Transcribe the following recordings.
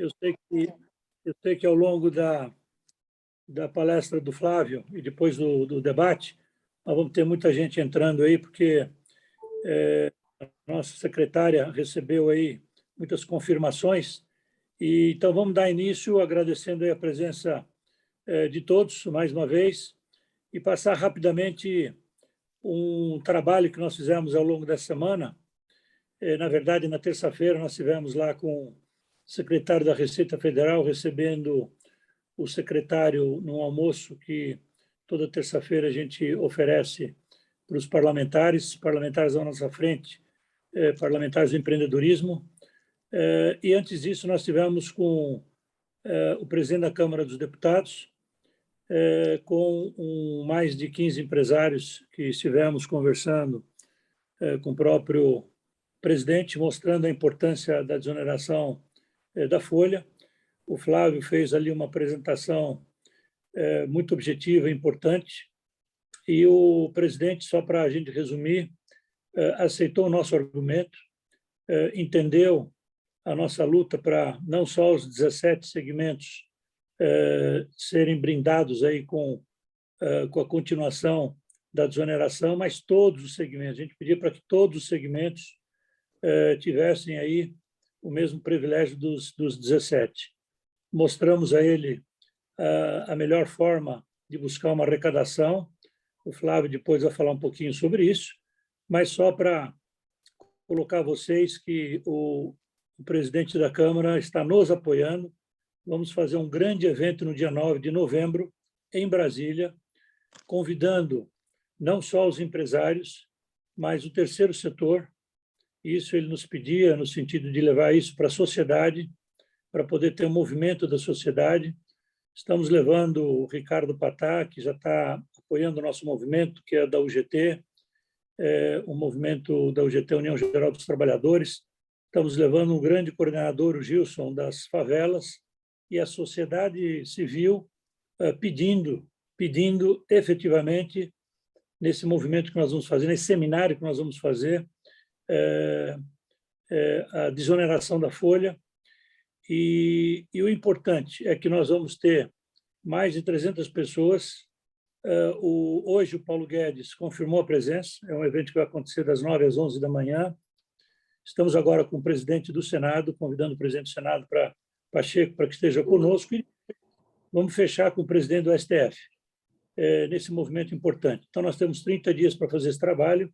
Eu sei que ao longo da palestra do Flávio e depois do debate, nós vamos ter muita gente entrando aí, porque a nossa secretária recebeu aí muitas confirmações. E, então, vamos dar início agradecendo aí a presença de todos, mais uma vez, e passar rapidamente um trabalho que nós fizemos ao longo dessa semana. Na verdade, na terça-feira, nós estivemos lá com o secretário da Receita Federal, recebendo o secretário num almoço que toda terça-feira a gente oferece para os parlamentares à nossa frente, parlamentares do empreendedorismo. E antes disso, nós tivemos com o presidente da Câmara dos Deputados, com mais de 15 empresários que estivemos conversando com o próprio presidente, mostrando a importância da desoneração da folha. O Flávio fez ali uma apresentação muito objetiva e importante, e o presidente, só para a gente resumir, aceitou o nosso argumento, entendeu a nossa luta para não só os 17 segmentos serem brindados aí com a continuação da desoneração, mas todos os segmentos. A gente pedia para que todos os segmentos tivessem aí o mesmo privilégio dos 17. Mostramos a ele a melhor forma de buscar uma arrecadação. O Flávio depois vai falar um pouquinho sobre isso, mas só para colocar vocês que o presidente da Câmara está nos apoiando. Vamos fazer um grande evento no dia 9 de novembro, em Brasília, convidando não só os empresários, mas o terceiro setor. Isso ele nos pedia no sentido de levar isso para a sociedade, para poder ter um movimento da sociedade. Estamos levando o Ricardo Patá, que já está apoiando o nosso movimento, que é da UGT, o movimento da UGT, União Geral dos Trabalhadores. Estamos levando um grande coordenador, o Gilson, das favelas, e a sociedade civil pedindo efetivamente, nesse movimento que nós vamos fazer, nesse seminário que nós vamos fazer, a desoneração da folha. E o importante é que nós vamos ter mais de 300 pessoas. Hoje o Paulo Guedes confirmou a presença, é um evento que vai acontecer das 9 às 11 da manhã. Estamos agora com o presidente do Senado, convidando o presidente do Senado, Pacheco, para que esteja conosco, e vamos fechar com o presidente do STF, nesse movimento importante. Então, nós temos 30 dias para fazer esse trabalho,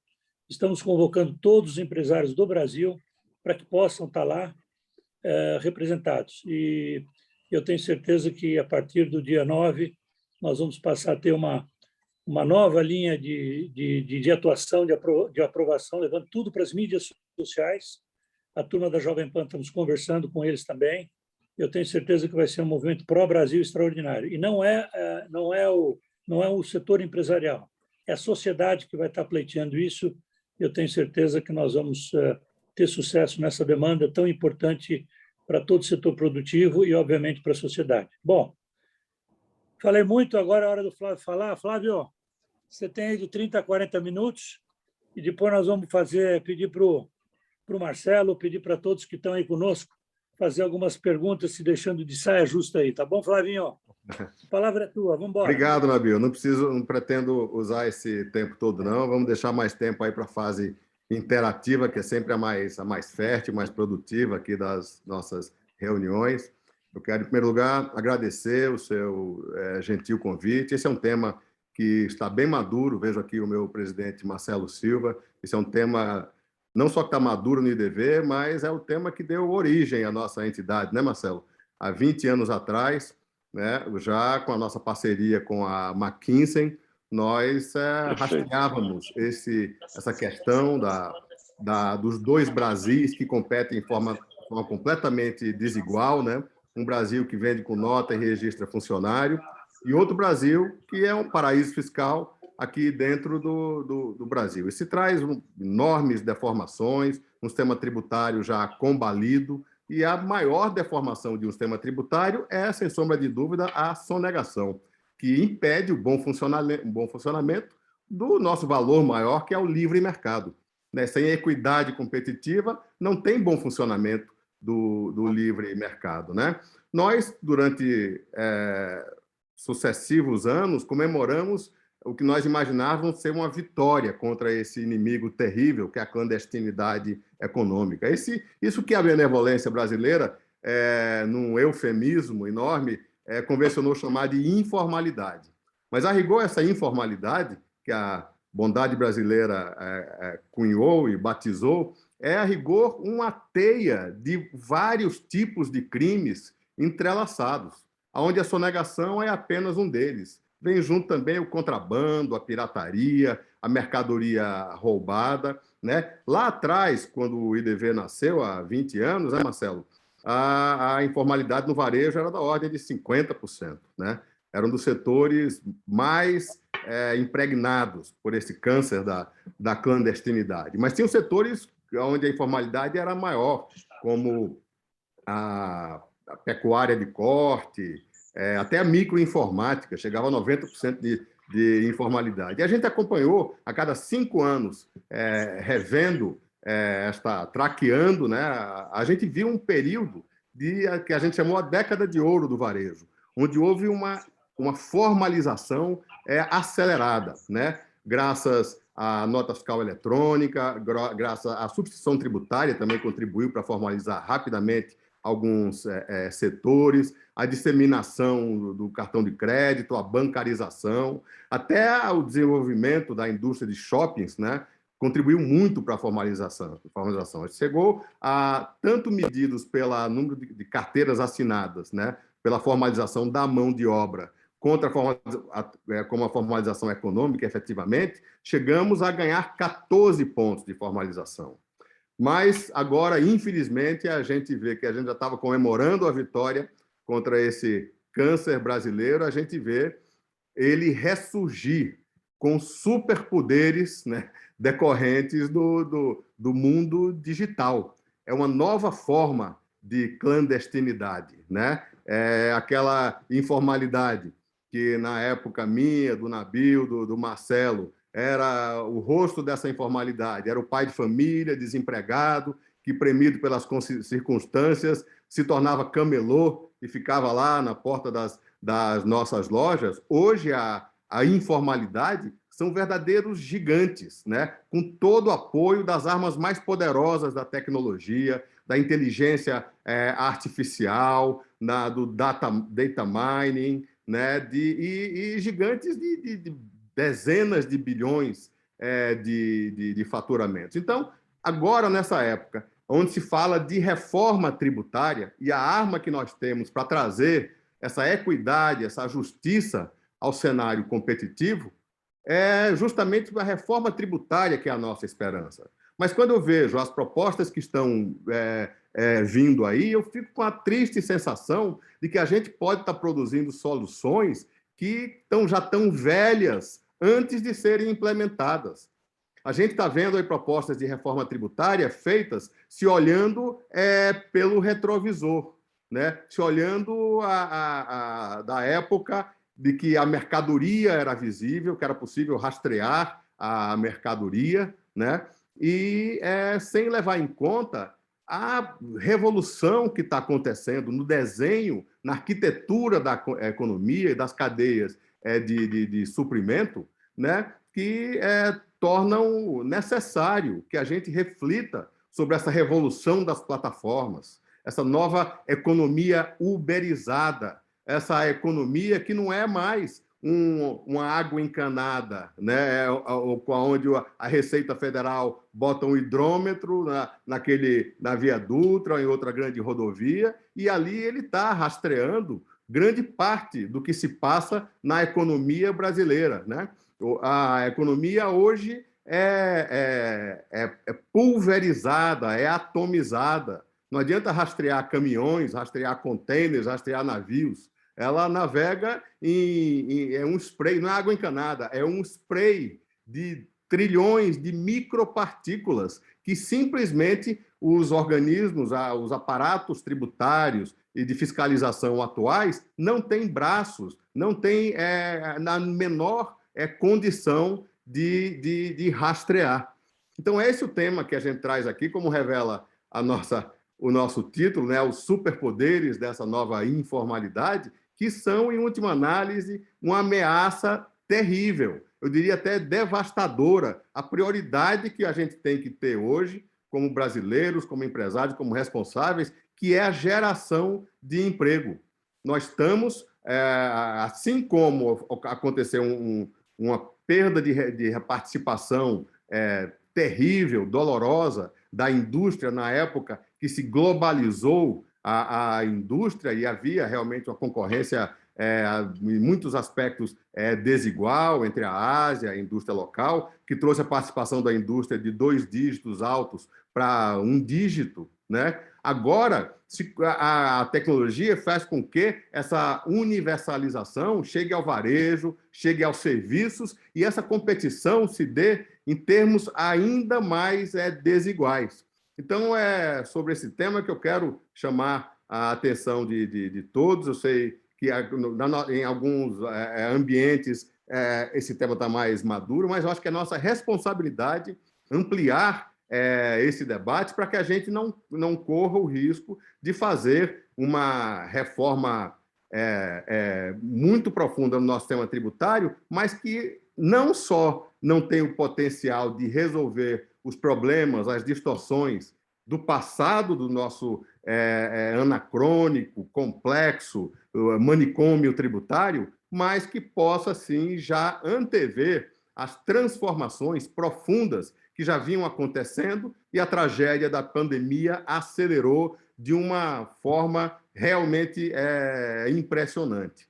estamos convocando todos os empresários do Brasil para que possam estar lá representados. E eu tenho certeza que, a partir do dia 9, nós vamos passar a ter uma nova linha de atuação, de aprovação, levando tudo para as mídias sociais. A turma da Jovem Pan, estamos conversando com eles também. Eu tenho certeza que vai ser um movimento pró-Brasil extraordinário. E não é o setor empresarial, é a sociedade que vai estar pleiteando isso. Eu tenho certeza que nós vamos ter sucesso nessa demanda tão importante para todo o setor produtivo e, obviamente, para a sociedade. Bom, falei muito, agora é a hora do Flávio falar. Flávio, você tem aí de 30 a 40 minutos, e depois nós vamos pedir para o Marcelo, pedir para todos que estão aí conosco, fazer algumas perguntas, se deixando de saia justa aí. Tá bom, Flavinho? A palavra é tua, vamos embora. Obrigado, Nabil. Não pretendo usar esse tempo todo, não. Vamos deixar mais tempo aí para a fase interativa, que é sempre a mais fértil, mais produtiva aqui das nossas reuniões. Eu quero, em primeiro lugar, agradecer o seu gentil convite. Esse é um tema que está bem maduro. Vejo aqui o meu presidente Marcelo Silva. Esse é um tema não só que está maduro no IDV, mas é o tema que deu origem à nossa entidade, né, Marcelo? Há 20 anos atrás, né, já com a nossa parceria com a McKinsey, nós rastreávamos essa questão dos dois Brasis que competem de forma completamente desigual, né? Um Brasil que vende com nota e registra funcionário, e outro Brasil que é um paraíso fiscal aqui dentro do Brasil. Isso traz enormes deformações, um sistema tributário já combalido, e a maior deformação de um sistema tributário é, sem sombra de dúvida, a sonegação, que impede o bom funcionamento do nosso valor maior, que é o livre mercado. Sem equidade competitiva, não tem bom funcionamento do livre mercado, né? Nós, durante sucessivos anos, comemoramos o que nós imaginávamos ser uma vitória contra esse inimigo terrível, que é a clandestinidade econômica. Isso que a benevolência brasileira, num eufemismo enorme, convencionou chamar de informalidade. Mas, a rigor, essa informalidade, que a bondade brasileira cunhou e batizou, é, a rigor, uma teia de vários tipos de crimes entrelaçados, onde a sonegação é apenas um deles. Vem junto também o contrabando, a pirataria, a mercadoria roubada, né? Lá atrás, quando o IDV nasceu, há 20 anos, né, Marcelo? A informalidade no varejo era da ordem de 50%, né? Era um dos setores mais impregnados por esse câncer da clandestinidade. Mas tinham setores onde a informalidade era maior, como a pecuária de corte, até a microinformática, chegava a 90% de informalidade. E a gente acompanhou, a cada 5 anos, revendo, traqueando, né? A gente viu um período que a gente chamou a década de ouro do varejo, onde houve uma formalização acelerada, né? Graças à nota fiscal eletrônica, graças à substituição tributária, também contribuiu para formalizar rapidamente alguns setores, a disseminação do cartão de crédito, a bancarização, até o desenvolvimento da indústria de shoppings, né, contribuiu muito para a formalização. Chegou a tanto medidos pelo número de carteiras assinadas, né, pela formalização da mão de obra, como a formalização econômica, efetivamente, chegamos a ganhar 14 pontos de formalização. Mas agora, infelizmente, a gente vê que a gente já estava comemorando a vitória contra esse câncer brasileiro, a gente vê ele ressurgir com superpoderes, né, decorrentes do mundo digital. É uma nova forma de clandestinidade, né? É aquela informalidade que, na época minha, do Nabil, do Marcelo, era o rosto dessa informalidade, era o pai de família, desempregado, que, premido pelas circunstâncias, se tornava camelô e ficava lá na porta das nossas lojas. Hoje, a informalidade são verdadeiros gigantes, né? Com todo o apoio das armas mais poderosas da tecnologia, da inteligência artificial, do data mining, né? E gigantes de dezenas de bilhões de faturamentos. Então, agora, nessa época, onde se fala de reforma tributária, e a arma que nós temos para trazer essa equidade, essa justiça ao cenário competitivo, é justamente a reforma tributária que é a nossa esperança. Mas quando eu vejo as propostas que estão vindo aí, eu fico com a triste sensação de que a gente pode estar produzindo soluções que já estão velhas antes de serem implementadas. A gente está vendo aí propostas de reforma tributária feitas se olhando pelo retrovisor, né? Se olhando da época de que a mercadoria era visível, que era possível rastrear a mercadoria, né? E sem levar em conta a revolução que está acontecendo no desenho, na arquitetura da economia e das cadeias de suprimento, né? Que tornam necessário que a gente reflita sobre essa revolução das plataformas, essa nova economia uberizada, essa economia que não é mais uma água encanada, né? Onde a Receita Federal bota um hidrômetro na Via Dutra ou em outra grande rodovia, e ali ele está rastreando grande parte do que se passa na economia brasileira, né? A economia hoje é pulverizada, é atomizada. Não adianta rastrear caminhões, rastrear contêineres, rastrear navios. Ela navega em um spray, não é água encanada, é um spray de trilhões de micropartículas que simplesmente os organismos, os aparatos tributários e de fiscalização atuais não têm braços, não têm na menor condição de rastrear. Então, esse é o tema que a gente traz aqui, como revela a nossa o nosso título, né, os superpoderes dessa nova informalidade, que são, em última análise, uma ameaça terrível, eu diria até devastadora. A prioridade que a gente tem que ter hoje, como brasileiros, como empresários, como responsáveis, que é a geração de emprego. Nós estamos, assim como aconteceu uma perda de participação terrível, dolorosa, da indústria na época que se globalizou a indústria e havia realmente uma concorrência em muitos aspectos desigual entre a Ásia e a indústria local, que trouxe a participação da indústria de 2 dígitos altos para 1 dígito, né? Agora, a tecnologia faz com que essa universalização chegue ao varejo, chegue aos serviços, e essa competição se dê em termos ainda mais desiguais. Então, é sobre esse tema que eu quero chamar a atenção de todos. Eu sei que em alguns ambientes esse tema está mais maduro, mas eu acho que é nossa responsabilidade ampliar esse debate para que a gente não corra o risco de fazer uma reforma muito profunda no nosso sistema tributário, mas que não só não tem o potencial de resolver os problemas, as distorções do passado do nosso anacrônico, complexo, manicômio tributário, mas que possa, sim, já antever as transformações profundas que já vinham acontecendo e a tragédia da pandemia acelerou de uma forma realmente impressionante.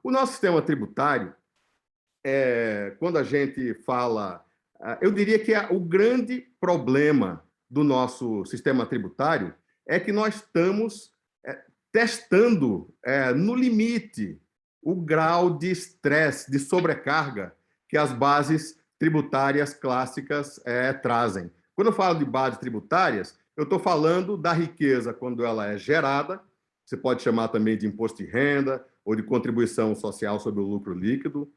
O nosso sistema tributário, quando a gente fala, eu diria que o grande problema do nosso sistema tributário é que nós estamos testando no limite o grau de estresse, de sobrecarga que as bases tributárias clássicas trazem. Quando eu falo de bases tributárias, eu estou falando da riqueza quando ela é gerada, você pode chamar também de imposto de renda ou de contribuição social sobre o lucro líquido,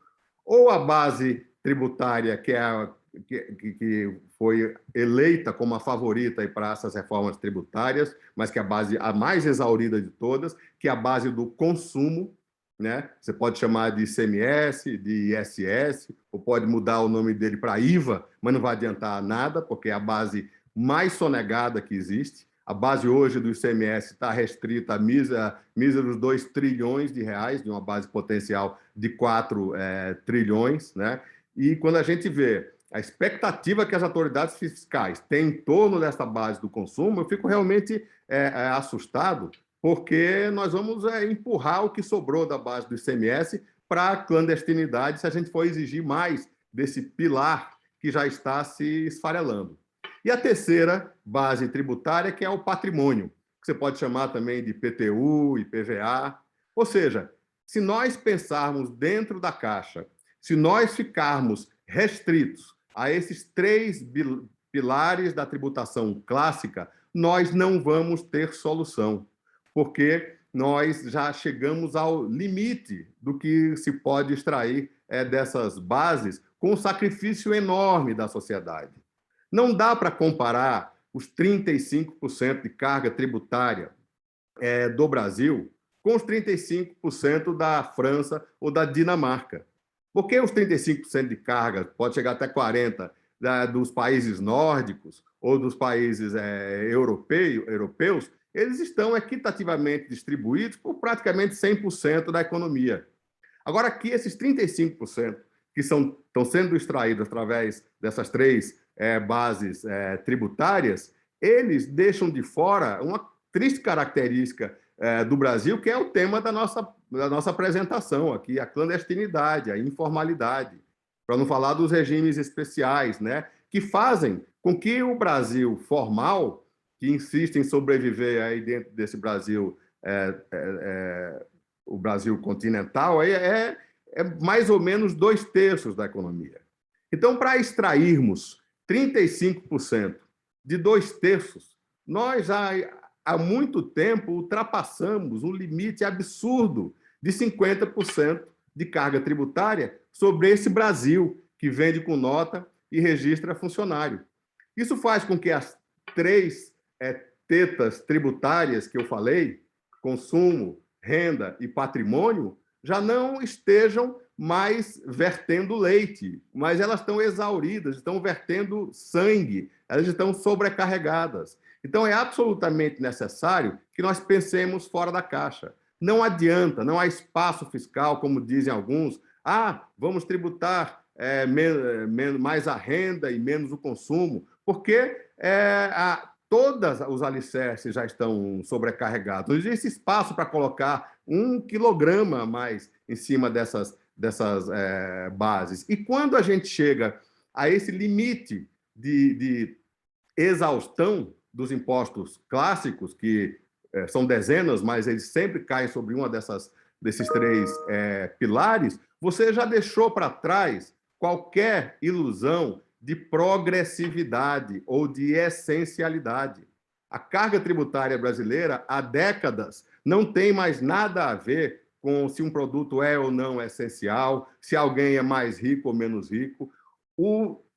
ou a base tributária que foi eleita como a favorita para essas reformas tributárias, mas que é a mais exaurida de todas, que é a base do consumo, né? Você pode chamar de ICMS, de ISS, ou pode mudar o nome dele para IVA, mas não vai adiantar nada, porque é a base mais sonegada que existe. A base hoje do ICMS está restrita a míseros 2 trilhões de reais, de uma base potencial de 4 trilhões, né? E quando a gente vê a expectativa que as autoridades fiscais têm em torno dessa base do consumo, eu fico realmente assustado, porque nós vamos empurrar o que sobrou da base do ICMS para a clandestinidade se a gente for exigir mais desse pilar que já está se esfarelando. E a terceira base tributária, que é o patrimônio, que você pode chamar também de IPTU, IPVA. Ou seja, se nós pensarmos dentro da caixa, se nós ficarmos restritos a esses 3 pilares da tributação clássica, nós não vamos ter solução, porque nós já chegamos ao limite do que se pode extrair dessas bases com um sacrifício enorme da sociedade. Não dá para comparar os 35% de carga tributária do Brasil com os 35% da França ou da Dinamarca. Por que os 35% de carga, pode chegar até 40%, dos países nórdicos ou dos países europeus, eles estão equitativamente distribuídos por praticamente 100% da economia. Agora, aqui, esses 35% que estão sendo extraídos através dessas 3 bases tributárias, eles deixam de fora uma triste característica do Brasil, que é o tema da nossa apresentação aqui, a clandestinidade, a informalidade, para não falar dos regimes especiais, né, que fazem com que o Brasil formal, que insiste em sobreviver aí dentro desse Brasil, o Brasil continental, é mais ou menos 2/3 da economia. Então, para extrairmos 35% de 2/3, nós já há muito tempo ultrapassamos um limite absurdo de 50% de carga tributária sobre esse Brasil que vende com nota e registra funcionário. Isso faz com que as 3 tetas tributárias que eu falei, consumo, renda e patrimônio, já não estejam mais vertendo leite, mas elas estão exauridas, estão vertendo sangue, elas estão sobrecarregadas. Então, é absolutamente necessário que nós pensemos fora da caixa. Não adianta, não há espaço fiscal, como dizem alguns, vamos tributar mais a renda e menos o consumo, porque todos os alicerces já estão sobrecarregados. Não existe espaço para colocar 1 quilograma a mais em cima dessas bases. E quando a gente chega a esse limite de exaustão dos impostos clássicos, que são dezenas, mas eles sempre caem sobre uma desses 3 pilares, você já deixou para trás qualquer ilusão de progressividade ou de essencialidade. A carga tributária brasileira, há décadas, não tem mais nada a ver com se um produto é ou não essencial, se alguém é mais rico ou menos rico.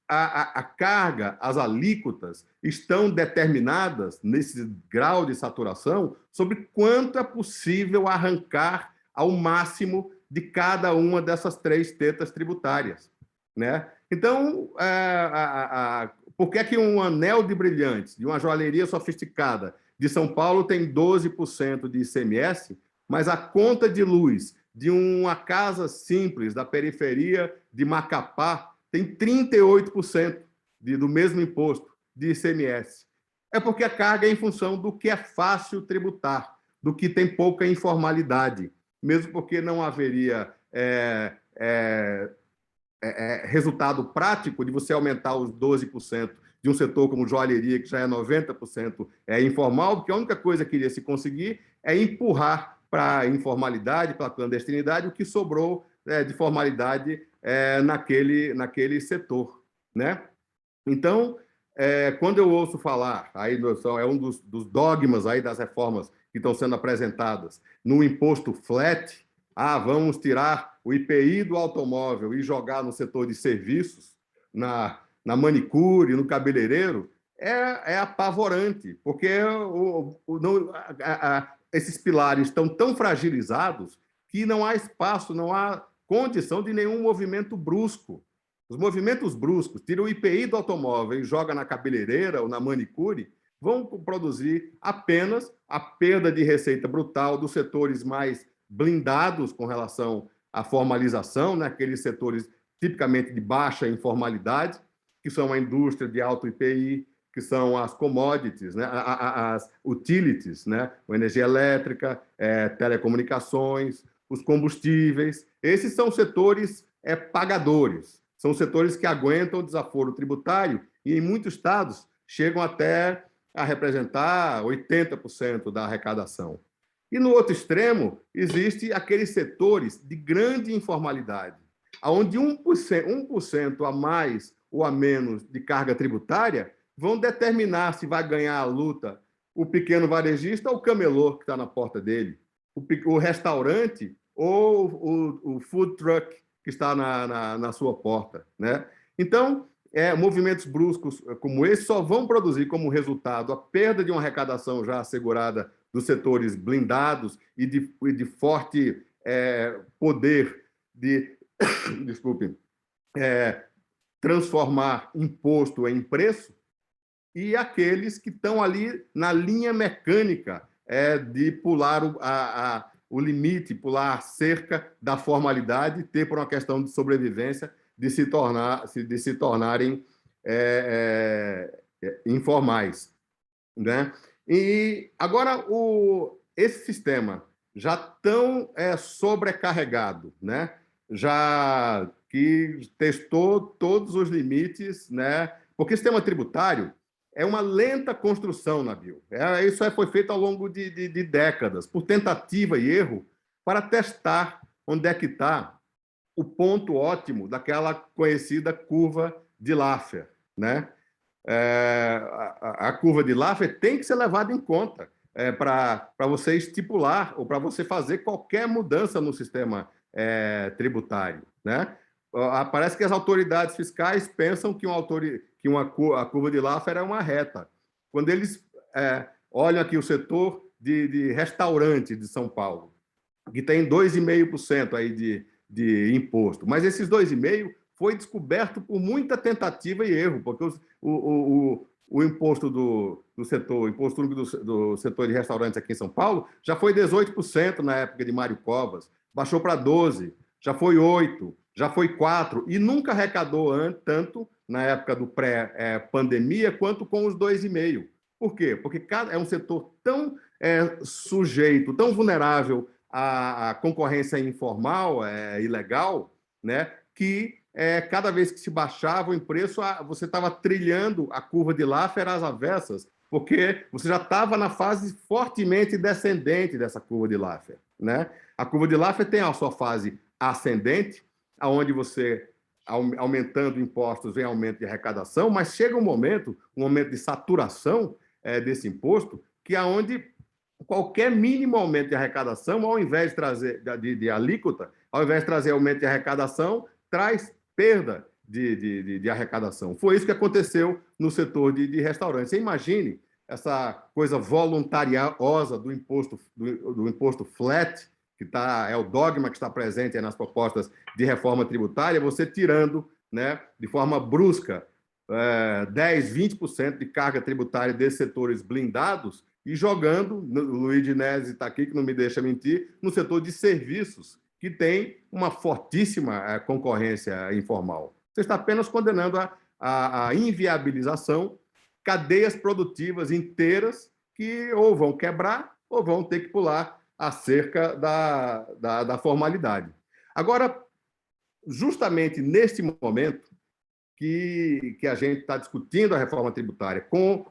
A carga, as alíquotas, estão determinadas, nesse grau de saturação, sobre quanto é possível arrancar ao máximo de cada uma dessas 3 tetas tributárias, né? Então, por que que um anel de brilhantes, de uma joalheria sofisticada de São Paulo tem 12% de ICMS, mas a conta de luz de uma casa simples da periferia de Macapá tem 38% do mesmo imposto de ICMS? É porque a carga é em função do que é fácil tributar, do que tem pouca informalidade, mesmo porque não haveria resultado prático de você aumentar os 12% de um setor como joalheria, que já é 90% informal, porque a única coisa que iria se conseguir é empurrar para a informalidade, para a clandestinidade, o que sobrou de formalidade naquele setor, né? Então, quando eu ouço falar, aí é um dos dogmas aí das reformas que estão sendo apresentadas, no imposto flat, vamos tirar o IPI do automóvel e jogar no setor de serviços, na manicure, no cabeleireiro, é apavorante, porque esses pilares estão tão fragilizados que não há espaço, não há condição de nenhum movimento brusco. Os movimentos bruscos, tira o IPI do automóvel e joga na cabeleireira ou na manicure, vão produzir apenas a perda de receita brutal dos setores mais blindados com relação à formalização, naqueles setores tipicamente de baixa informalidade, que são a indústria de alto IPI, que são as commodities, né? As utilities, né? A energia elétrica, telecomunicações, os combustíveis. Esses são setores pagadores, são setores que aguentam o desaforo tributário e, em muitos estados, chegam até a representar 80% da arrecadação. E, no outro extremo, existem aqueles setores de grande informalidade, onde 1% a mais ou a menos de carga tributária vão determinar se vai ganhar a luta o pequeno varejista ou o camelô que está na porta dele, o restaurante ou o food truck que está na sua porta, né? Então, movimentos bruscos como esse só vão produzir como resultado a perda de uma arrecadação já assegurada dos setores blindados e de forte poder de, desculpe, transformar imposto em preço, e aqueles que estão ali na linha mecânica de pular o limite, pular a cerca da formalidade, ter por uma questão de sobrevivência, de se tornarem informais, né? E agora esse sistema já tão sobrecarregado, né? Já que testou todos os limites, né? Porque o sistema tributário é uma lenta construção, Nabil. Isso foi feito ao longo de décadas, por tentativa e erro, para testar onde é que está o ponto ótimo daquela conhecida curva de Laffer, né? A curva de Laffer tem que ser levada em conta para você estipular ou para você fazer qualquer mudança no sistema tributário, né? Parece que as autoridades fiscais pensam que a curva de Laffer é uma reta. Quando eles Olhem aqui o setor de restaurante de São Paulo, que tem 2,5% aí de imposto. Mas esses 2,5% foi descoberto por muita tentativa e erro, porque o imposto do setor, o imposto único do setor de restaurantes aqui em São Paulo já foi 18% na época de Mário Covas, baixou para 12%, já foi 8%, já foi 4%, e nunca arrecadou tanto na época do pré-pandemia quanto com os 2,5%. Por quê? Porque é um setor tão sujeito, tão vulnerável à concorrência informal, ilegal, né, que cada vez que se baixava o preço, você estava trilhando a curva de Laffer às avessas, porque você já estava na fase fortemente descendente dessa curva de Laffer, né? A curva de Laffer tem a sua fase ascendente, onde você, aumentando impostos, vem aumento de arrecadação, mas chega um momento de saturação desse imposto, que é onde qualquer mínimo aumento de arrecadação, ao invés de trazer de alíquota, ao invés de trazer aumento de arrecadação, traz perda de arrecadação. Foi isso que aconteceu no setor de restaurantes. Você imagine essa coisa voluntariosa do imposto flat, que é o dogma que está presente nas propostas de reforma tributária, você tirando, né, de forma brusca 10%, 20% de carga tributária desses setores blindados e jogando, o Luiz Dinesi está aqui, que não me deixa mentir, no setor de serviços, que tem uma fortíssima concorrência informal. Você está apenas condenando a inviabilização, cadeias produtivas inteiras que ou vão quebrar ou vão ter que pular a cerca da formalidade. Agora, justamente neste momento que a gente está discutindo a reforma tributária, com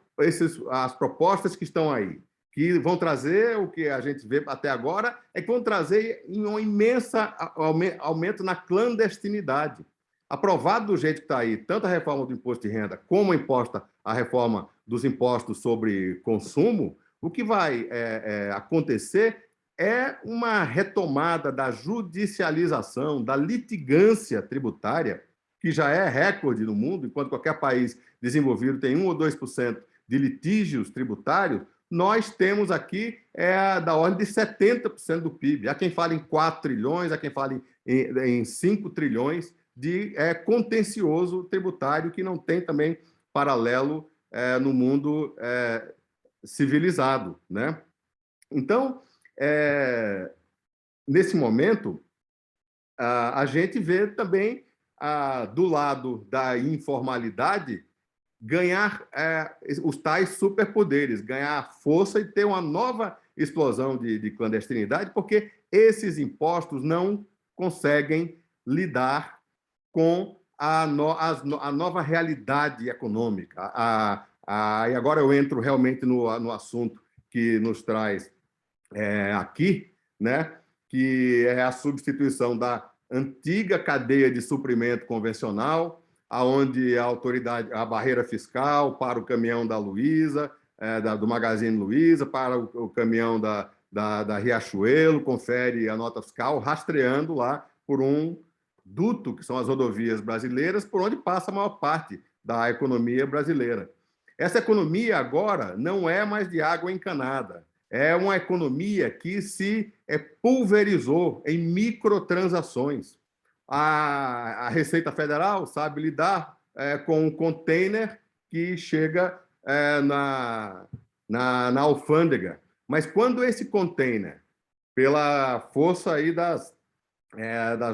as propostas que estão aí, que vão trazer o que a gente vê até agora, é que vão trazer um imenso aumento na clandestinidade. Aprovado do jeito que está aí, tanto a reforma do imposto de renda como a reforma dos impostos sobre consumo, o que vai acontecer é uma retomada da judicialização, da litigância tributária, que já é recorde no mundo, enquanto qualquer país desenvolvido tem 1 ou 2% de litígios tributários, nós temos aqui da ordem de 70% do PIB. Há quem fale em 4 trilhões, há quem fale em 5 trilhões de contencioso tributário que não tem também paralelo no mundo civilizado, né? Então, nesse momento, a gente vê também, do lado da informalidade, ganhar os tais superpoderes, ganhar força e ter uma nova explosão de clandestinidade, porque esses impostos não conseguem lidar com a nova realidade econômica. E agora eu entro realmente no assunto que nos traz aqui, né? Que é a substituição da antiga cadeia de suprimento convencional, aonde a barreira fiscal para o caminhão da Luiza, do Magazine Luiza, para o caminhão da Riachuelo, confere a nota fiscal, rastreando lá por um duto, que são as rodovias brasileiras, por onde passa a maior parte da economia brasileira. Essa economia agora não é mais de água encanada, é uma economia que se pulverizou em microtransações. A Receita Federal sabe lidar com um container que chega na alfândega. Mas quando esse container, pela força aí das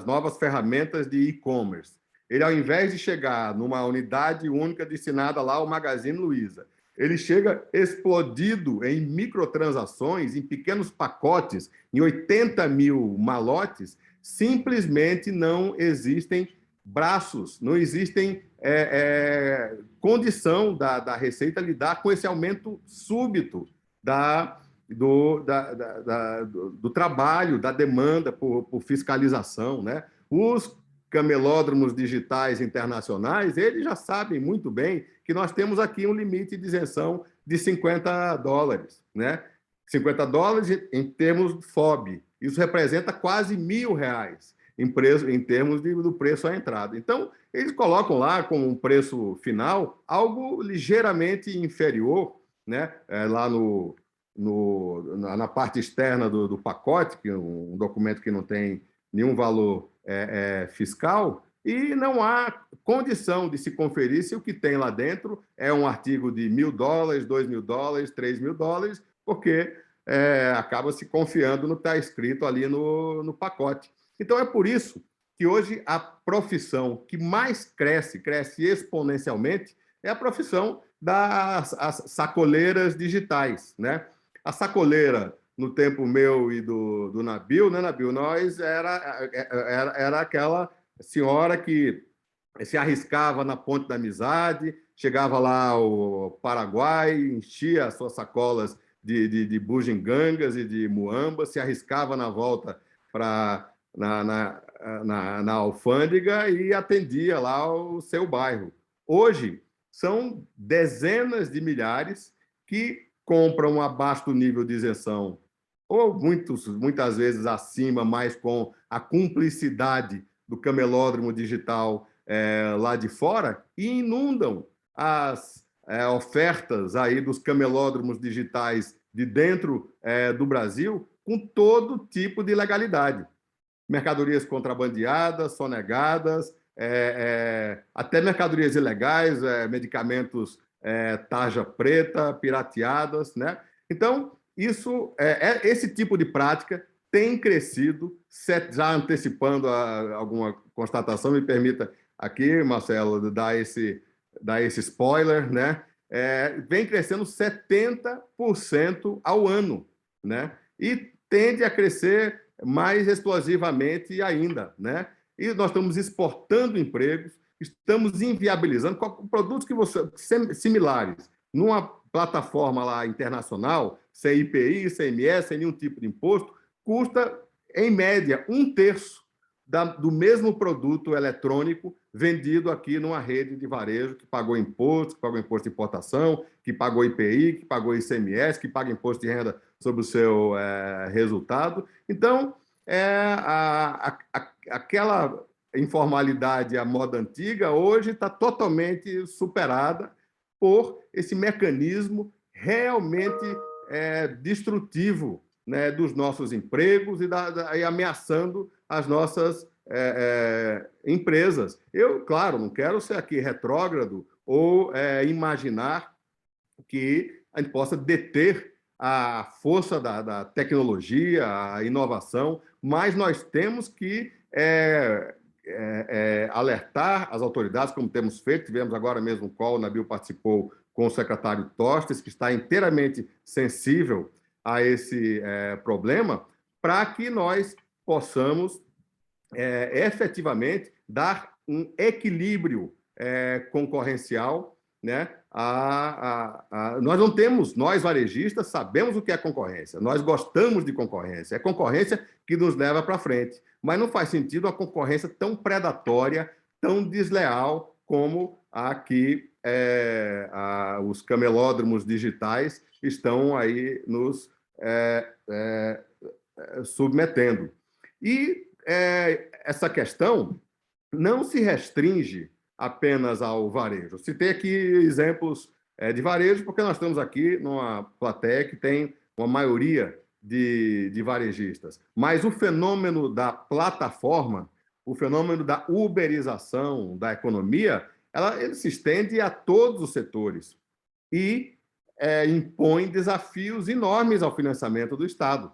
novas ferramentas de e-commerce, ele, ao invés de chegar numa unidade única destinada lá ao Magazine Luiza, ele chega explodido em microtransações, em pequenos pacotes, em 80 mil malotes, simplesmente não existem braços, não existem condição da Receita lidar com esse aumento súbito do trabalho, da demanda por fiscalização, né? Os camelódromos digitais internacionais, eles já sabem muito bem que nós temos aqui um limite de isenção de $50, né? $50 em termos de FOB. Isso representa quase R$1.000 em termos do preço à entrada. Então, eles colocam lá como um preço final algo ligeiramente inferior, né? Lá na parte externa do pacote, que é um documento que não tem nenhum valor fiscal, e não há condição de se conferir se o que tem lá dentro é um artigo de $1.000, $2.000, $3.000, porque acaba se confiando no que está escrito ali no pacote. Então, é por isso que hoje a profissão que mais cresce exponencialmente, é a profissão das sacoleiras digitais, né? A sacoleira, no tempo meu e do Nabil, né, Nabil? Nós era aquela senhora que se arriscava na Ponte da Amizade, chegava lá ao Paraguai, enchia as suas sacolas de bugigangas e de muamba, se arriscava na volta na alfândega e atendia lá o seu bairro. Hoje, são dezenas de milhares que compram abaixo do nível de isenção, ou muitas vezes acima, mas com a cumplicidade do camelódromo digital lá de fora, e inundam as ofertas aí dos camelódromos digitais de dentro do Brasil com todo tipo de ilegalidade. Mercadorias contrabandeadas, sonegadas, até mercadorias ilegais, medicamentos tarja preta, pirateadas, né? Então, esse tipo de prática tem crescido, já antecipando alguma constatação, me permita aqui, Marcelo, dar esse spoiler, né? Vem crescendo 70% ao ano, né? E tende a crescer mais explosivamente ainda, né? E nós estamos exportando empregos, estamos inviabilizando produtos similares numa plataforma lá internacional, sem IPI, sem ICMS, sem nenhum tipo de imposto, custa, em média, 1/3 do mesmo produto eletrônico vendido aqui numa rede de varejo que pagou imposto de importação, que pagou IPI, que pagou ICMS, que paga imposto de renda sobre o seu resultado. Então, aquela informalidade à moda antiga hoje está totalmente superada por esse mecanismo realmente destrutivo, né, dos nossos empregos e ameaçando as nossas empresas. Eu, claro, não quero ser aqui retrógrado ou imaginar que a gente possa deter a força da tecnologia, a inovação, mas nós temos que alertar as autoridades, como temos feito. Tivemos agora mesmo um call, o Nabil participou com o secretário Tostes, que está inteiramente sensível a esse problema, para que nós possamos efetivamente dar um equilíbrio concorrencial, né? Nós varejistas sabemos o que é concorrência, nós gostamos de concorrência, é concorrência que nos leva para frente, mas não faz sentido uma concorrência tão predatória, tão desleal como a que os camelódromos digitais estão aí nos submetendo. E essa questão não se restringe apenas ao varejo. Citei aqui exemplos de varejo, porque nós estamos aqui numa plateia que tem uma maioria de varejistas. Mas o fenômeno da plataforma, o fenômeno da uberização da economia, ele se estende a todos os setores e impõe desafios enormes ao financiamento do Estado,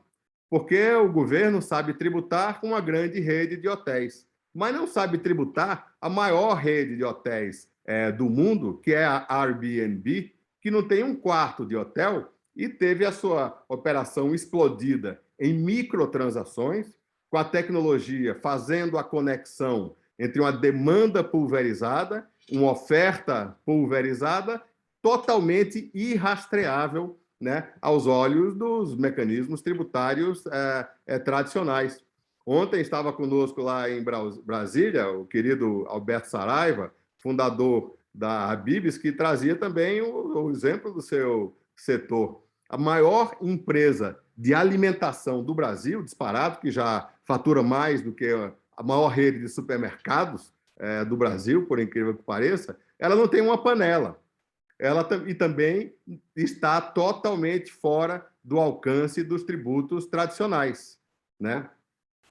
porque o governo sabe tributar com uma grande rede de hotéis, mas não sabe tributar a maior rede de hotéis do mundo, que é a Airbnb, que não tem um quarto de hotel e teve a sua operação explodida em microtransações, com a tecnologia fazendo a conexão entre uma demanda pulverizada, uma oferta pulverizada, totalmente irrastreável, né, aos olhos dos mecanismos tributários tradicionais. Ontem estava conosco lá em Brasília o querido Alberto Saraiva, fundador da Habib's, que trazia também o exemplo do seu setor. A maior empresa de alimentação do Brasil, disparado, que já fatura mais do que a maior rede de supermercados do Brasil, por incrível que pareça, ela não tem uma panela. e também está totalmente fora do alcance dos tributos tradicionais, né?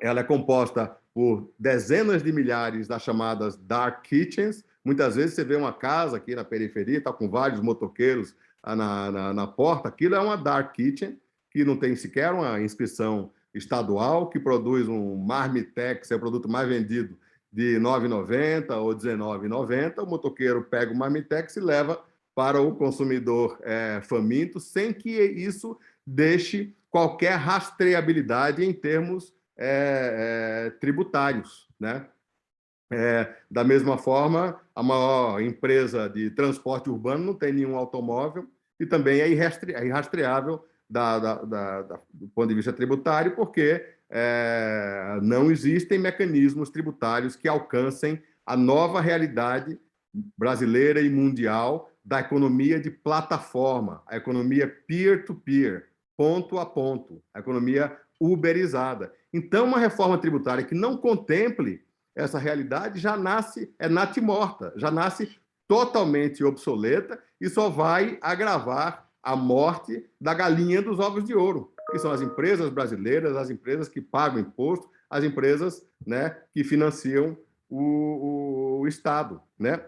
Ela é composta por dezenas de milhares das chamadas dark kitchens. Muitas vezes você vê uma casa aqui na periferia, está com vários motoqueiros na porta. Aquilo é uma dark kitchen, que não tem sequer uma inscrição estadual, que produz um Marmitex, é o produto mais vendido, de R$ 9,90 ou R$ 19,90. O motoqueiro pega o Marmitex e leva para o consumidor faminto, sem que isso deixe qualquer rastreabilidade em termos tributários, né? Da mesma forma, a maior empresa de transporte urbano não tem nenhum automóvel e também é irrastreável do ponto de vista tributário, porque não existem mecanismos tributários que alcancem a nova realidade brasileira e mundial da economia de plataforma, a economia peer-to-peer, ponto a ponto, a economia uberizada. Então, uma reforma tributária que não contemple essa realidade já nasce natimorta, já nasce totalmente obsoleta e só vai agravar a morte da galinha dos ovos de ouro, que são as empresas brasileiras, as empresas que pagam imposto, as empresas, né, que financiam o Estado, né?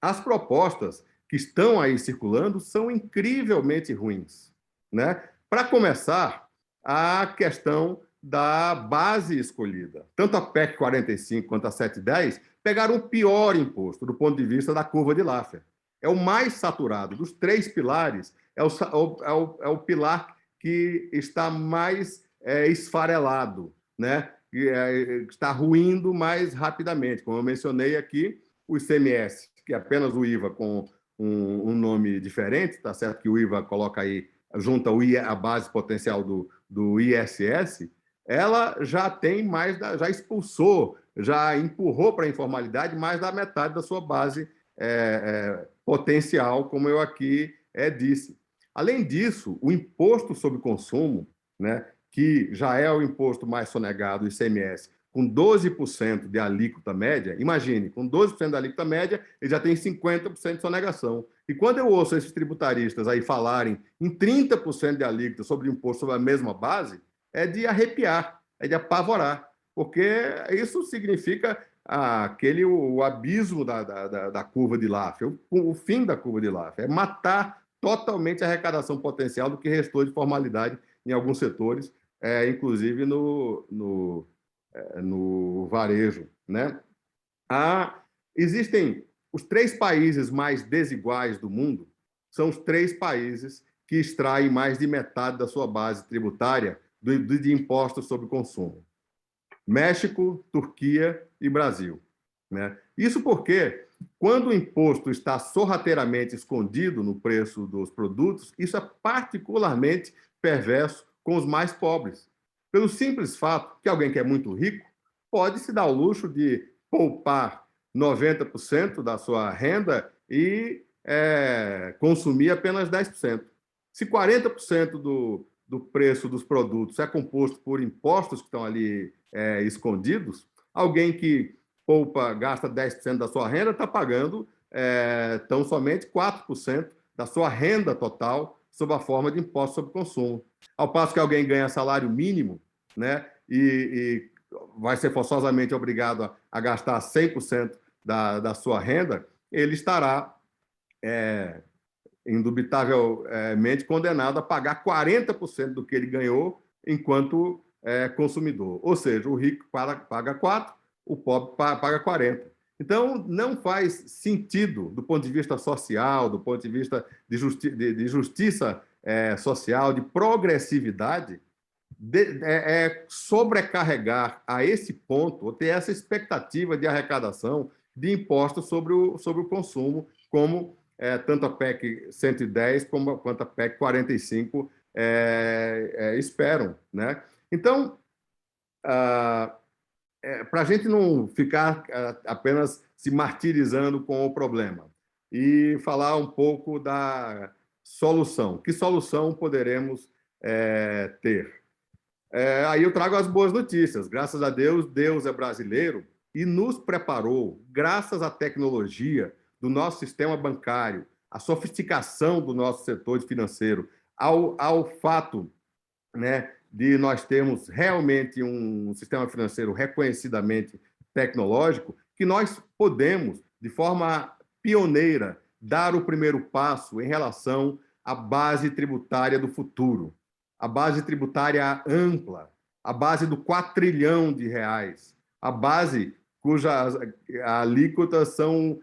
As propostas que estão aí circulando são incrivelmente ruins, né? Para começar, a questão da base escolhida. Tanto a PEC 45 quanto a 710 pegaram o pior imposto do ponto de vista da curva de Laffer. É o mais saturado. Dos três pilares, é o pilar que está mais esfarelado, né? Que está ruindo mais rapidamente. Como eu mencionei aqui, o ICMS, que é apenas o IVA com um nome diferente, tá certo que o IVA coloca aí, junta a base potencial do ISS, ela já tem mais, já expulsou, já empurrou para a informalidade mais da metade da sua base potencial, como eu aqui disse. Além disso, o imposto sobre consumo, né, que já é o imposto mais sonegado, o ICMS, com 12% de alíquota média, imagine, com 12% de alíquota média, ele já tem 50% de sonegação. E quando eu ouço esses tributaristas aí falarem em 30% de alíquota sobre imposto sobre a mesma base, é de arrepiar, é de apavorar, porque isso significa o abismo da curva de Laffer, o fim da curva de Laffer, é matar totalmente a arrecadação potencial do que restou de formalidade em alguns setores, inclusive no varejo, né? Existem os 3 países mais desiguais do mundo, são os 3 países que extraem mais de metade da sua base tributária de impostos sobre consumo. México, Turquia e Brasil, né? Isso porque, quando o imposto está sorrateiramente escondido no preço dos produtos, isso é particularmente perverso com os mais pobres. Pelo simples fato que alguém que é muito rico pode se dar o luxo de poupar 90% da sua renda e consumir apenas 10%. Se 40% do preço dos produtos é composto por impostos que estão ali escondidos, alguém que gasta 10% da sua renda está pagando tão somente 4% da sua renda total sob a forma de imposto sobre consumo. Ao passo que alguém ganha salário mínimo, né, e vai ser forçosamente obrigado a gastar 100% da sua renda, ele estará indubitavelmente condenado a pagar 40% do que ele ganhou enquanto consumidor. Ou seja, o rico paga 4%, o pobre paga 40%. Então, não faz sentido, do ponto de vista social, do ponto de vista de justiça social, de progressividade, sobrecarregar a esse ponto, ou ter essa expectativa de arrecadação de impostos sobre o consumo, como tanto a PEC 110 quanto a PEC 45 esperam, né? Então, para a gente não ficar apenas se martirizando com o problema e falar um pouco da solução. Que solução poderemos ter? Aí eu trago as boas notícias. Graças a Deus, Deus é brasileiro e nos preparou, graças à tecnologia do nosso sistema bancário, a sofisticação do nosso setor financeiro, ao fato, né, de nós termos realmente um sistema financeiro reconhecidamente tecnológico, que nós podemos, de forma pioneira, dar o primeiro passo em relação à base tributária do futuro, a base tributária ampla, a base do quatrilhão de reais, a base cujas alíquotas são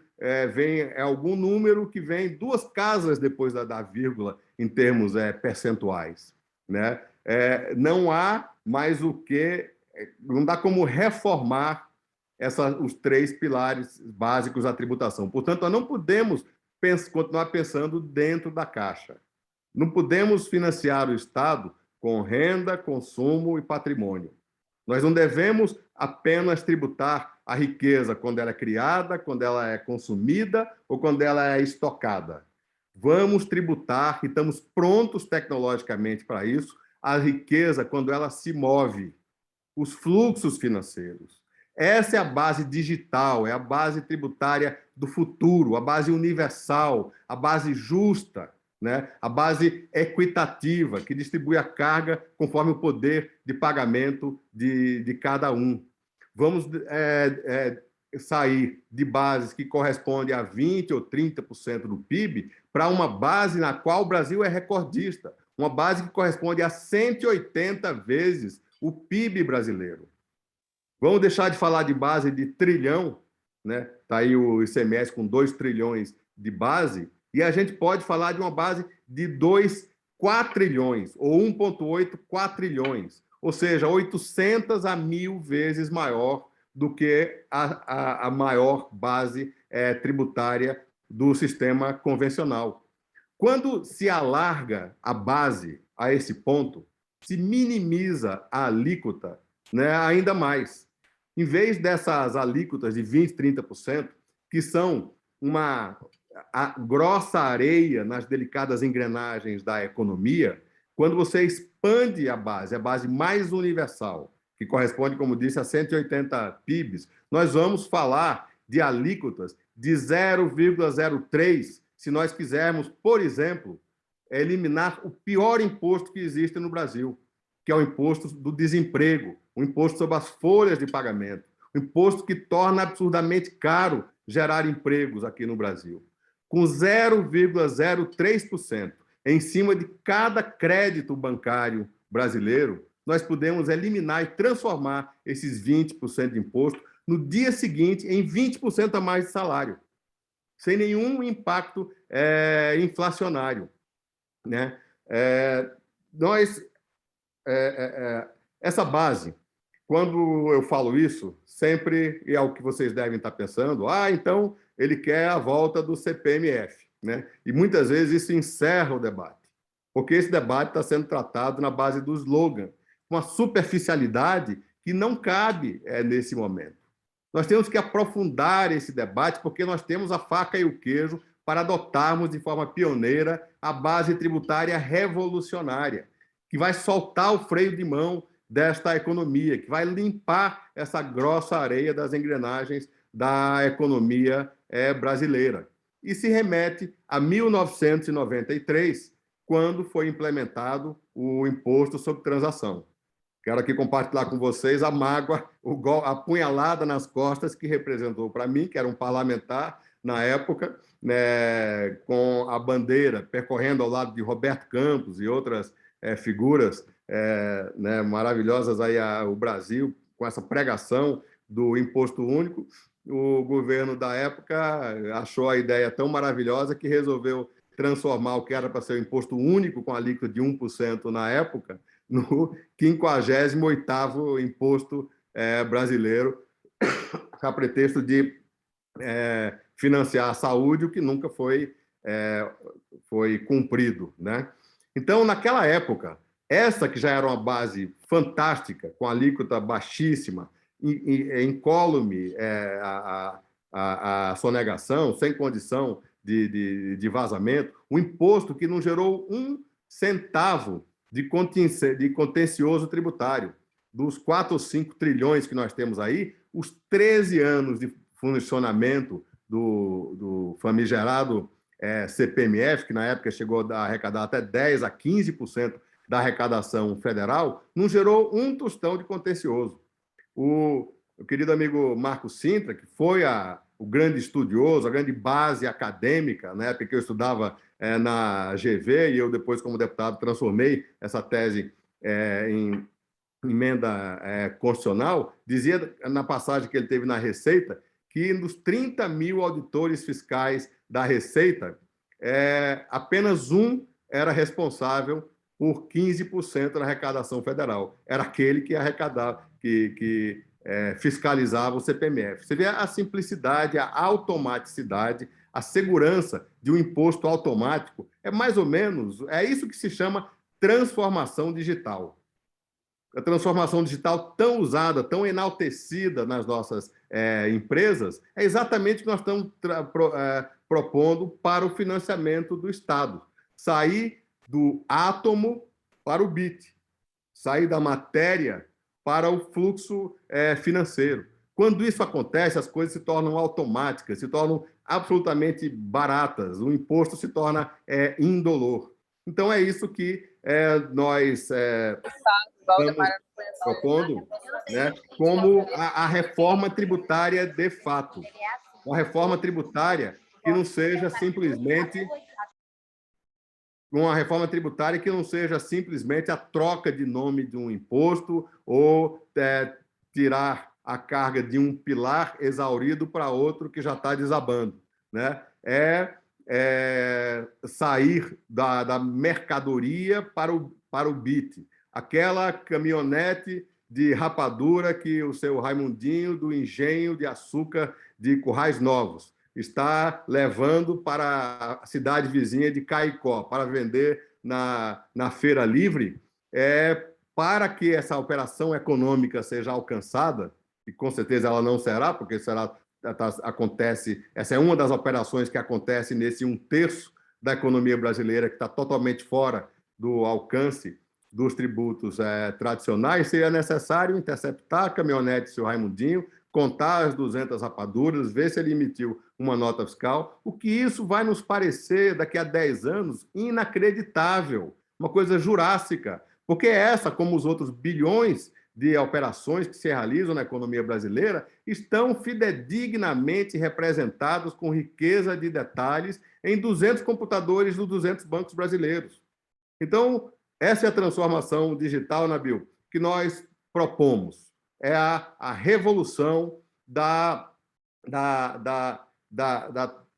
vem algum número que vem 2 casas depois da vírgula em termos percentuais, né? Não há mais o que, não dá como reformar os 3 pilares básicos da tributação. Portanto, nós não podemos continuar pensando dentro da caixa. Não podemos financiar o Estado com renda, consumo e patrimônio. Nós não devemos apenas tributar a riqueza quando ela é criada, quando ela é consumida ou quando ela é estocada. Vamos tributar, e estamos prontos tecnologicamente para isso, a riqueza quando ela se move, os fluxos financeiros. Essa é a base digital, é a base tributária do futuro, a base universal, a base justa, né? A base equitativa, que distribui a carga conforme o poder de pagamento de cada um. Vamos sair de bases que correspondem a 20% ou 30% do PIB para uma base na qual o Brasil é recordista, uma base que corresponde a 180 vezes o PIB brasileiro. Vamos deixar de falar de base de trilhão, né? Está aí o ICMS com 2 trilhões de base, e a gente pode falar de uma base de 2 quatrilhões, ou 1,8 quatrilhões, ou seja, 800 a 1.000 vezes maior do que a maior base tributária do sistema convencional. Quando se alarga a base a esse ponto, se minimiza a alíquota, né, ainda mais. Em vez dessas alíquotas de 20%, 30%, que são uma grossa areia nas delicadas engrenagens da economia, quando você expande a base mais universal, que corresponde, como disse, a 180 PIBs, nós vamos falar de alíquotas de 0,03, se nós quisermos, por exemplo, eliminar o pior imposto que existe no Brasil, que é o imposto do desemprego, o imposto sobre as folhas de pagamento, o imposto que torna absurdamente caro gerar empregos aqui no Brasil. Com 0,03% em cima de cada crédito bancário brasileiro, nós podemos eliminar e transformar esses 20% de imposto no dia seguinte em 20% a mais de salário, sem nenhum impacto inflacionário, né? Essa base, quando eu falo isso, sempre é o que vocês devem estar pensando, então ele quer a volta do CPMF, né? E muitas vezes isso encerra o debate, porque esse debate está sendo tratado na base do slogan, uma superficialidade que não cabe nesse momento. Nós temos que aprofundar esse debate, porque nós temos a faca e o queijo para adotarmos de forma pioneira a base tributária revolucionária, que vai soltar o freio de mão desta economia, que vai limpar essa grossa areia das engrenagens da economia brasileira. E se remete a 1993, quando foi implementado o imposto sobre transação. Quero aqui compartilhar com vocês a mágoa, a punhalada nas costas que representou para mim, que era um parlamentar na época, né, com a bandeira percorrendo ao lado de Roberto Campos e outras figuras né, maravilhosas aí o Brasil, com essa pregação do imposto único. O governo da época achou a ideia tão maravilhosa que resolveu transformar o que era para ser o imposto único com a alíquota de 1% na época no 58º imposto brasileiro, a pretexto de financiar a saúde, o que nunca foi cumprido, né? Então, naquela época, essa que já era uma base fantástica, com alíquota baixíssima, incólume a sonegação, sem condição de vazamento, um imposto que não gerou 1 centavo de contencioso tributário. Dos 4 ou 5 trilhões que nós temos aí, os 13 anos de funcionamento do famigerado CPMF, que na época chegou a arrecadar até 10% a 15% da arrecadação federal, não gerou um tostão de contencioso. O querido amigo Marco Sintra, que foi o grande estudioso, a grande base acadêmica, na época que eu estudava na GV, e eu depois, como deputado, transformei essa tese em emenda constitucional, dizia na passagem que ele teve na Receita que dos 30 mil auditores fiscais da Receita, apenas um era responsável por 15% da arrecadação federal. Era aquele que arrecadava, que fiscalizava o CPMF. Você vê a simplicidade, a automaticidade, a segurança de um imposto automático. É mais ou menos, isso que se chama transformação digital. A transformação digital tão usada, tão enaltecida nas nossas empresas, é exatamente o que nós estamos propondo para o financiamento do Estado. Sair do átomo para o bit, sair da matéria para o fluxo financeiro. Quando isso acontece, as coisas se tornam automáticas, se tornam absolutamente baratas, o imposto se torna indolor. Então, é isso que nós estamos propondo, né, como a reforma tributária de fato. Uma reforma tributária que não seja simplesmente a troca de nome de um imposto ou tirar a carga de um pilar exaurido para outro que já está desabando, né? Sair da mercadoria para o bit. Aquela caminhonete de rapadura que o seu Raimundinho do engenho de açúcar de Currais Novos está levando para a cidade vizinha de Caicó, para vender na Feira Livre, para que essa operação econômica seja alcançada, e com certeza ela não será, porque essa é uma das operações que acontece nesse 1/3 da economia brasileira, que está totalmente fora do alcance dos tributos tradicionais. Seria necessário interceptar a caminhonete do seu Raimundinho, contar as 200 rapaduras, ver se ele emitiu uma nota fiscal, o que isso vai nos parecer, daqui a 10 anos, inacreditável, uma coisa jurássica, porque essa, como os outros bilhões de operações que se realizam na economia brasileira, estão fidedignamente representados com riqueza de detalhes em 200 computadores dos 200 bancos brasileiros. Então, essa é a transformação digital, Nabil, que nós propomos. É a revolução da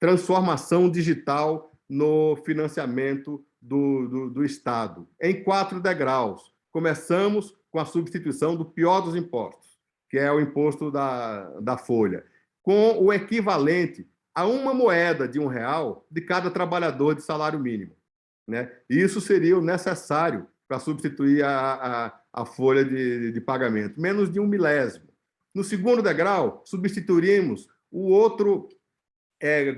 transformação digital no financiamento do Estado, em 4 degraus. Começamos com a substituição do pior dos impostos, que é o imposto da folha, com o equivalente a uma moeda de R$1 de cada trabalhador de salário mínimo, né? Isso seria o necessário para substituir a folha de pagamento, menos de 1/1000. No segundo degrau, substituiríamos o outro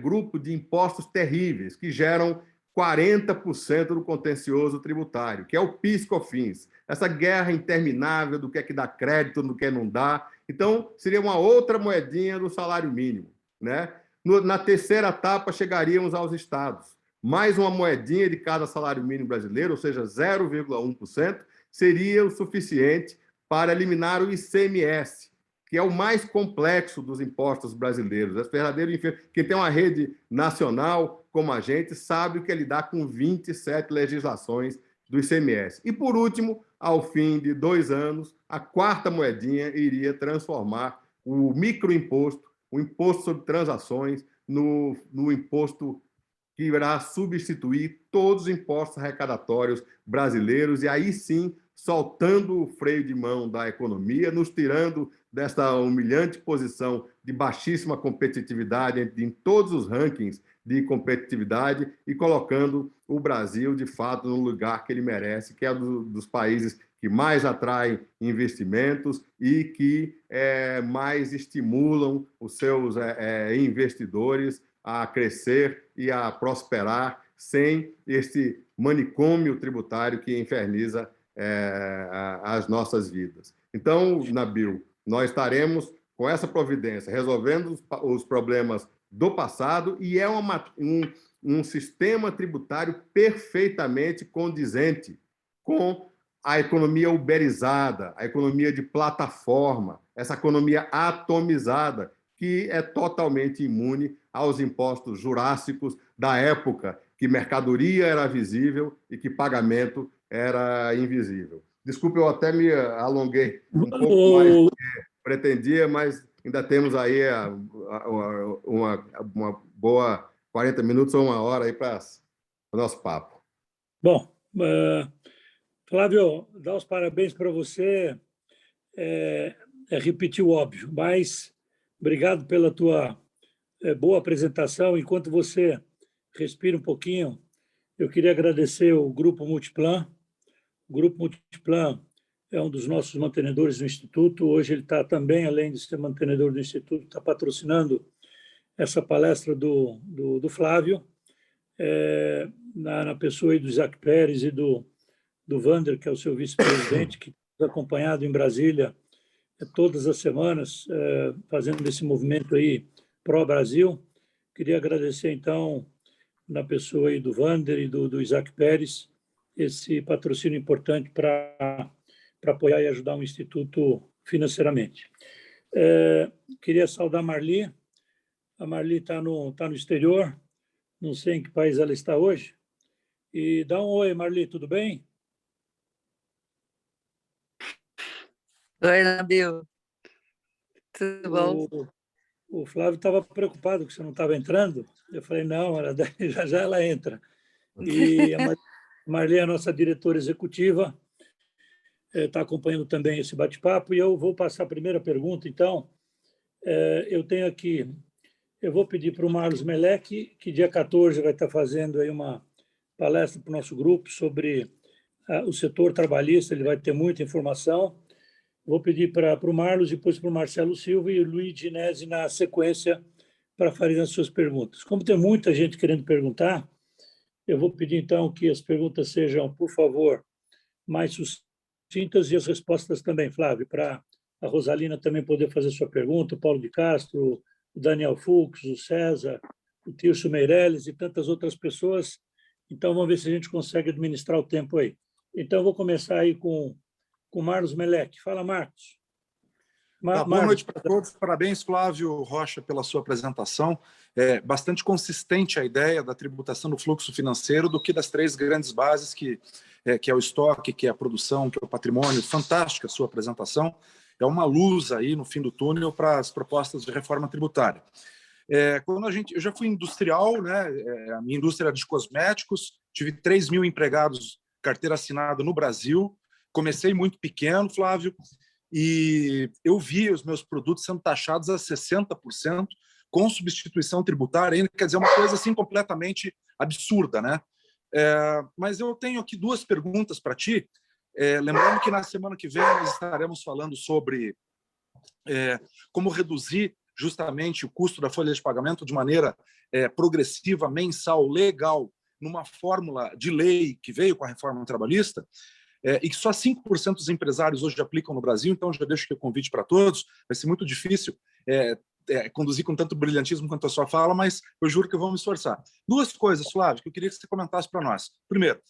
grupo de impostos terríveis, que geram 40% do contencioso tributário, que é o PIS/COFINS, essa guerra interminável do que é que dá crédito, do que não dá. Então, seria uma outra moedinha do salário mínimo, né? Na terceira etapa, chegaríamos aos estados. Mais uma moedinha de cada salário mínimo brasileiro, ou seja, 0,1%, seria o suficiente para eliminar o ICMS, que é o mais complexo dos impostos brasileiros. É verdadeiro inferno. Quem tem uma rede nacional como a gente sabe o que é lidar com 27 legislações do ICMS. E, por último, ao fim de 2 anos, a quarta moedinha iria transformar o microimposto, o imposto sobre transações, no imposto que irá substituir todos os impostos arrecadatórios brasileiros, e aí sim, soltando o freio de mão da economia, nos tirando desta humilhante posição de baixíssima competitividade em todos os rankings de competitividade e colocando o Brasil, de fato, no lugar que ele merece, que é dos países que mais atraem investimentos e que mais estimulam os seus investidores a crescer e a prosperar sem este manicômio tributário que inferniza as nossas vidas. Então, Nabil, nós estaremos com essa providência, resolvendo os problemas do passado e é um sistema tributário perfeitamente condizente com a economia uberizada, a economia de plataforma, essa economia atomizada, que é totalmente imune aos impostos jurássicos da época, que mercadoria era visível e que pagamento era invisível. Desculpe, eu até me alonguei um pouco mais do que pretendia, mas ainda temos aí uma boa 40 minutos ou uma hora aí para o nosso papo. Bom, Flávio, dar os parabéns para você é repetir o óbvio, mas obrigado pela tua boa apresentação. Enquanto você respira um pouquinho, eu queria agradecer o Grupo Multiplan. O Grupo Multiplan é um dos nossos mantenedores do Instituto. Hoje ele está também, além de ser mantenedor do Instituto, está patrocinando essa palestra do Flávio, na pessoa aí do Isaac Pérez e do Wander, que é o seu vice-presidente, que tem acompanhado em Brasília todas as semanas, fazendo esse movimento aí pró-Brasil. Queria agradecer, então, na pessoa aí do Wander e do Isaac Pérez, esse patrocínio importante para apoiar e ajudar o Instituto financeiramente. Queria saudar a Marli. A Marli está no exterior, não sei em que país ela está hoje. E dá um oi, Marli, tudo bem? Oi, Nabil. Tudo bom? O Flávio estava preocupado que você não estava entrando. Eu falei, não, já já ela entra. E a Marli é a nossa diretora executiva, está acompanhando também esse bate-papo, e eu vou passar a primeira pergunta, então. Eu vou pedir para o Marlos Melec, que dia 14 vai estar fazendo aí uma palestra para o nosso grupo sobre o setor trabalhista, ele vai ter muita informação. Vou pedir para o Marlos, depois para o Marcelo Silva e o Luiz Ginese na sequência para fazer as suas perguntas. Como tem muita gente querendo perguntar, eu vou pedir então que as perguntas sejam, por favor, mais sucintas e as respostas também, Flávio, para a Rosalina também poder fazer sua pergunta, o Paulo de Castro, o Daniel Fux, o César, o Tirso Meirelles e tantas outras pessoas. Então, vamos ver se a gente consegue administrar o tempo aí. Então, eu vou começar aí com Marlos Melec. Fala, Marcos. Boa noite para todos. Parabéns, Flávio Rocha, pela sua apresentação. É bastante consistente a ideia da tributação do fluxo financeiro do que das três grandes bases, que é o estoque, que é a produção, que é o patrimônio. Fantástica a sua apresentação. É uma luz aí no fim do túnel para as propostas de reforma tributária. Eu já fui industrial, né? A minha indústria era de cosméticos, tive 3 mil empregados, carteira assinada no Brasil. Comecei muito pequeno, Flávio, e eu vi os meus produtos sendo taxados a 60% com substituição tributária, ainda quer dizer, uma coisa assim completamente absurda, né? Mas eu tenho aqui duas perguntas para ti, lembrando que na semana que vem nós estaremos falando sobre como reduzir justamente o custo da folha de pagamento de maneira progressiva, mensal, legal, numa fórmula de lei que veio com a reforma trabalhista, e que só 5% dos empresários hoje aplicam no Brasil, então já deixo aqui o convite para todos. Vai ser muito difícil conduzir com tanto brilhantismo quanto a sua fala, mas eu juro que eu vou me esforçar. Duas coisas, Flávio, que eu queria que você comentasse para nós. Primeiro,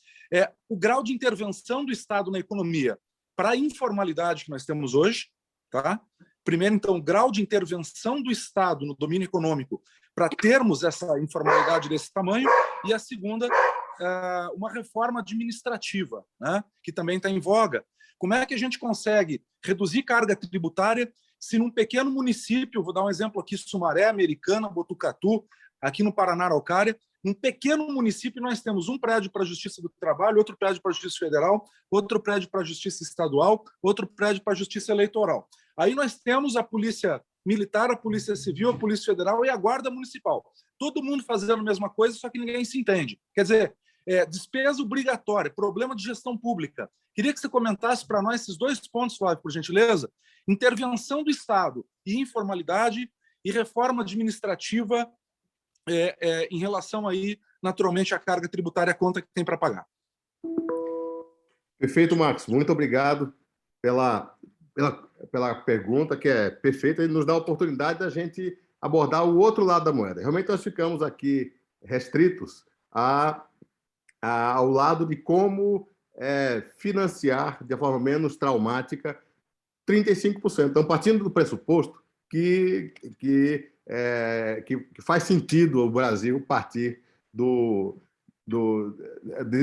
o grau de intervenção do Estado na economia para a informalidade que nós temos hoje, tá? Primeiro, então, o grau de intervenção do Estado no domínio econômico para termos essa informalidade desse tamanho, e a segunda, uma reforma administrativa, né, que também está em voga. Como é que a gente consegue reduzir carga tributária se num pequeno município, vou dar um exemplo aqui, Sumaré, Americana, Botucatu, aqui no Paraná, Araucária, num pequeno município nós temos um prédio para a Justiça do Trabalho, outro prédio para a Justiça Federal, outro prédio para a Justiça Estadual, outro prédio para a Justiça Eleitoral. Aí nós temos a Polícia Militar, a Polícia Civil, a Polícia Federal e a Guarda Municipal. Todo mundo fazendo a mesma coisa, só que ninguém se entende. Quer dizer, despesa obrigatória, problema de gestão pública. Queria que você comentasse para nós esses dois pontos, Flávio, por gentileza. Intervenção do Estado e informalidade, e reforma administrativa em relação aí, naturalmente, à carga tributária, a conta que tem para pagar. Perfeito, Marcos. Muito obrigado pela pergunta, que é perfeita, e nos dá a oportunidade da gente abordar o outro lado da moeda. Realmente nós ficamos aqui restritos ao lado de como financiar de forma menos traumática 35%. Então, partindo do pressuposto que faz sentido o Brasil partir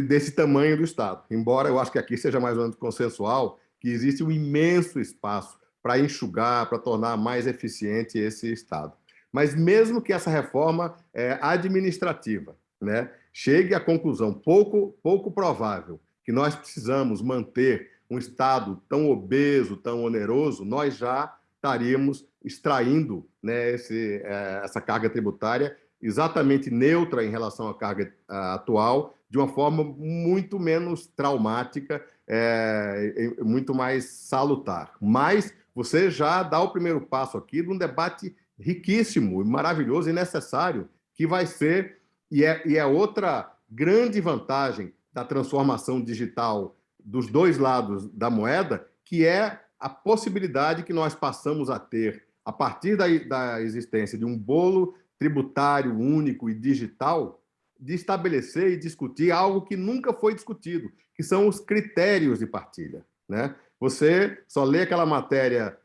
desse tamanho do Estado. Embora eu acho que aqui seja mais ou menos consensual que existe um imenso espaço para enxugar, para tornar mais eficiente esse Estado. Mas mesmo que essa reforma administrativa, né, chegue à conclusão pouco provável que nós precisamos manter um Estado tão obeso, tão oneroso, nós já estaríamos extraindo, né, essa carga tributária exatamente neutra em relação à carga atual, de uma forma muito menos traumática, muito mais salutar. Mas você já dá o primeiro passo aqui de um debate riquíssimo, maravilhoso e necessário, que vai ser, e é outra grande vantagem da transformação digital dos dois lados da moeda, que é a possibilidade que nós passamos a ter, a partir da existência de um bolo tributário único e digital, de estabelecer e discutir algo que nunca foi discutido, que são os critérios de partilha, né? Você só lê aquela matéria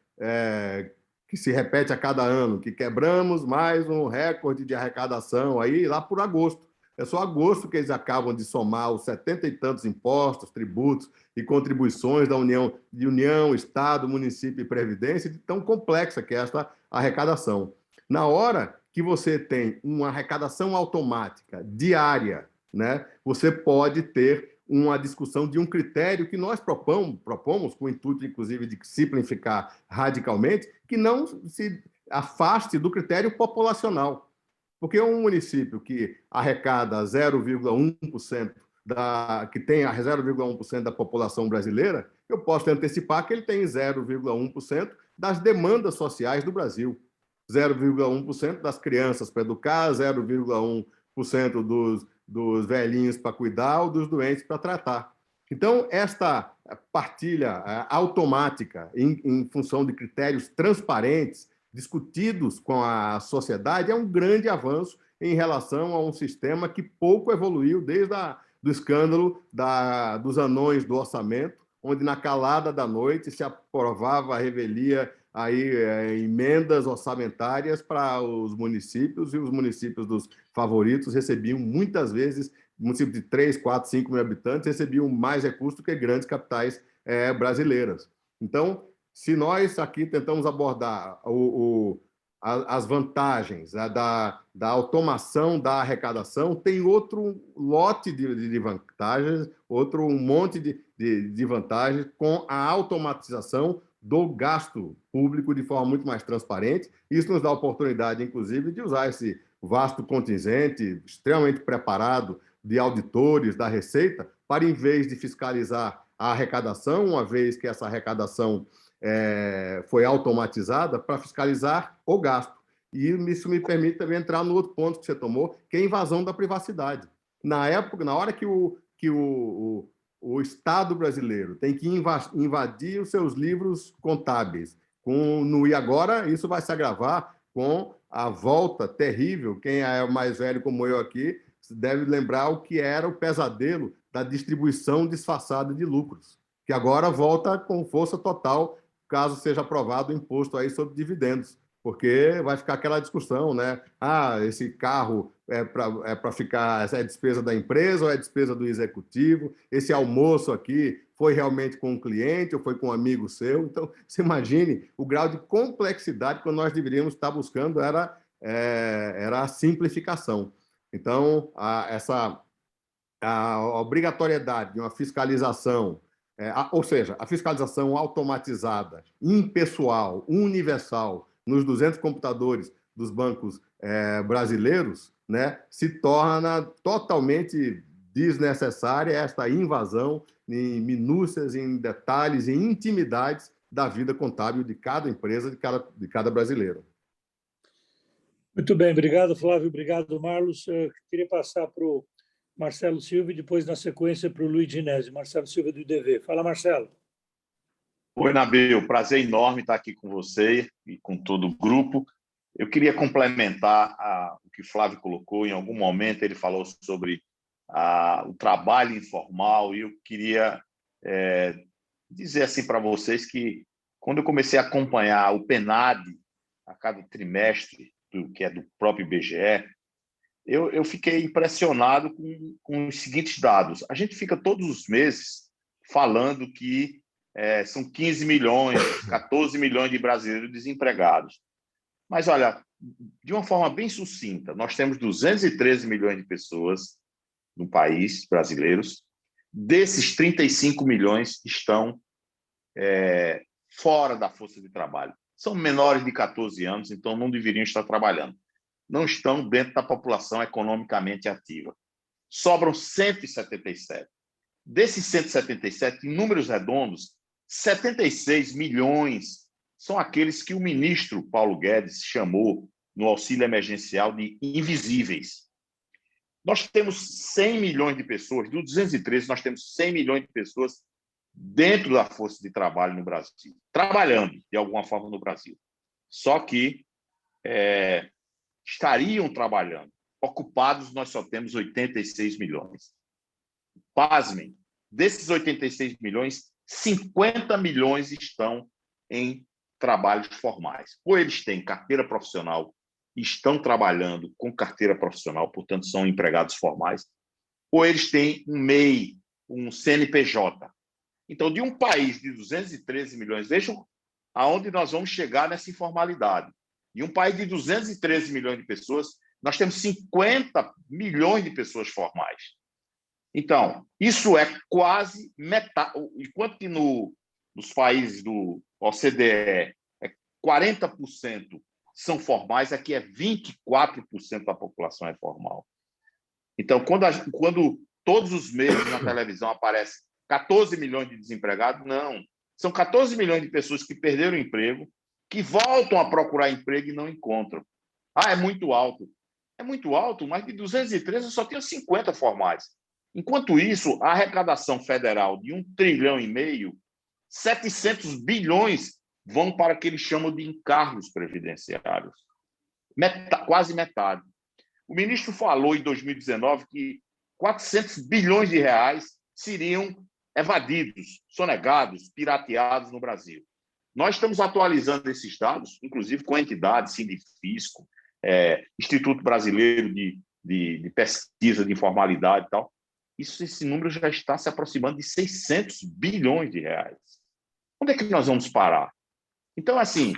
que se repete a cada ano, que quebramos mais um recorde de arrecadação aí lá por agosto. É só agosto que eles acabam de somar os 70 e tantos impostos, tributos e contribuições da União, Estado, município e Previdência, de tão complexa que é esta arrecadação. Na hora que você tem uma arrecadação automática, diária, né, você pode ter uma discussão de um critério que nós propomos com o intuito, inclusive, de simplificar radicalmente, que não se afaste do critério populacional. Porque um município que arrecada 0,1%, que tem a 0,1% da população brasileira, eu posso antecipar que ele tem 0,1% das demandas sociais do Brasil. 0,1% das crianças para educar, 0,1% dos velhinhos para cuidar ou dos doentes para tratar. Então, esta partilha automática, em função de critérios transparentes, discutidos com a sociedade, é um grande avanço em relação a um sistema que pouco evoluiu desde do escândalo dos anões do orçamento, onde na calada da noite se aprovava a revelia emendas orçamentárias para os municípios, e os municípios dos favoritos recebiam muitas vezes, municípios de 3, 4, 5 mil habitantes recebiam mais recursos do que grandes capitais brasileiras. Então, se nós aqui tentamos abordar as vantagens da automação da arrecadação, tem outro lote de vantagens, um monte de vantagens com a automatização do gasto público de forma muito mais transparente. Isso nos dá a oportunidade, inclusive, de usar esse vasto contingente extremamente preparado de auditores da Receita para, em vez de fiscalizar a arrecadação, uma vez que essa arrecadação foi automatizada, para fiscalizar o gasto. E isso me permite também entrar no outro ponto que você tomou, que é a invasão da privacidade. Na hora que o Estado brasileiro tem que invadir os seus livros contábeis, e agora isso vai se agravar com a volta terrível. Quem é mais velho como eu aqui deve lembrar o que era o pesadelo da distribuição disfarçada de lucros, que agora volta com força total, caso seja aprovado o imposto aí sobre dividendos, porque vai ficar aquela discussão, né? Esse carro é ficar, é despesa da empresa ou é despesa do executivo? Esse almoço aqui foi realmente com um cliente ou foi com um amigo seu? Então, você imagine o grau de complexidade que nós deveríamos estar buscando era a simplificação. Então, a obrigatoriedade de uma fiscalização, ou seja, a fiscalização automatizada, impessoal, universal, nos 200 computadores dos bancos brasileiros, né, se torna totalmente desnecessária esta invasão em minúcias, em detalhes, em intimidades da vida contábil de cada empresa, de cada brasileiro. Muito bem, obrigado, Flávio, obrigado, Marlos. Eu queria passar para o Marcelo Silva e depois, na sequência, para o Luiz Ginésio. Marcelo Silva, do IDV. Fala, Marcelo. Oi, Nabil. Prazer enorme estar aqui com você e com todo o grupo. Eu queria complementar o que o Flávio colocou. Em algum momento ele falou sobre o trabalho informal, e eu queria dizer assim para vocês que, quando eu comecei a acompanhar o PNAD a cada trimestre, que é do próprio IBGE, eu fiquei impressionado com os seguintes dados. A gente fica todos os meses falando que são 15 milhões, 14 milhões de brasileiros desempregados. Mas, olha, de uma forma bem sucinta, nós temos 213 milhões de pessoas no país, brasileiros. Desses, 35 milhões estão fora da força de trabalho. São menores de 14 anos, então não deveriam estar trabalhando. Não estão dentro da população economicamente ativa. Sobram 177. Desses 177, em números redondos, 76 milhões são aqueles que o ministro Paulo Guedes chamou no auxílio emergencial de invisíveis. Nós temos 100 milhões de pessoas, do 213, nós temos 100 milhões de pessoas dentro da força de trabalho no Brasil, trabalhando de alguma forma no Brasil. Só que estariam trabalhando. Ocupados, nós só temos 86 milhões. Pasmem, desses 86 milhões, 50 milhões estão em trabalhos formais. Ou eles têm carteira profissional e estão trabalhando com carteira profissional, portanto, são empregados formais, ou eles têm um MEI, um CNPJ. Então, de um país de 213 milhões, vejam aonde nós vamos chegar nessa informalidade. Em um país de 213 milhões de pessoas, nós temos 50 milhões de pessoas formais. Então, isso é quase metade. Enquanto que nos países do OCDE 40% são formais, aqui 24% da população é formal. Então, quando todos os meses na televisão aparece 14 milhões de desempregados, não. São 14 milhões de pessoas que perderam o emprego, que voltam a procurar emprego e não encontram. É muito alto. É muito alto, mas de 213 eu só tenho 50 formais. Enquanto isso, a arrecadação federal de 1,5 trilhão, 700 bilhões vão para o que eles chamam de encargos previdenciários. Quase metade. O ministro falou em 2019 que 400 bilhões de reais seriam evadidos, sonegados, pirateados no Brasil. Nós estamos atualizando esses dados, inclusive com entidades, Sindifisco, Instituto Brasileiro de Pesquisa de Informalidade e tal. Esse número já está se aproximando de 600 bilhões de reais. Onde é que nós vamos parar? Então, assim,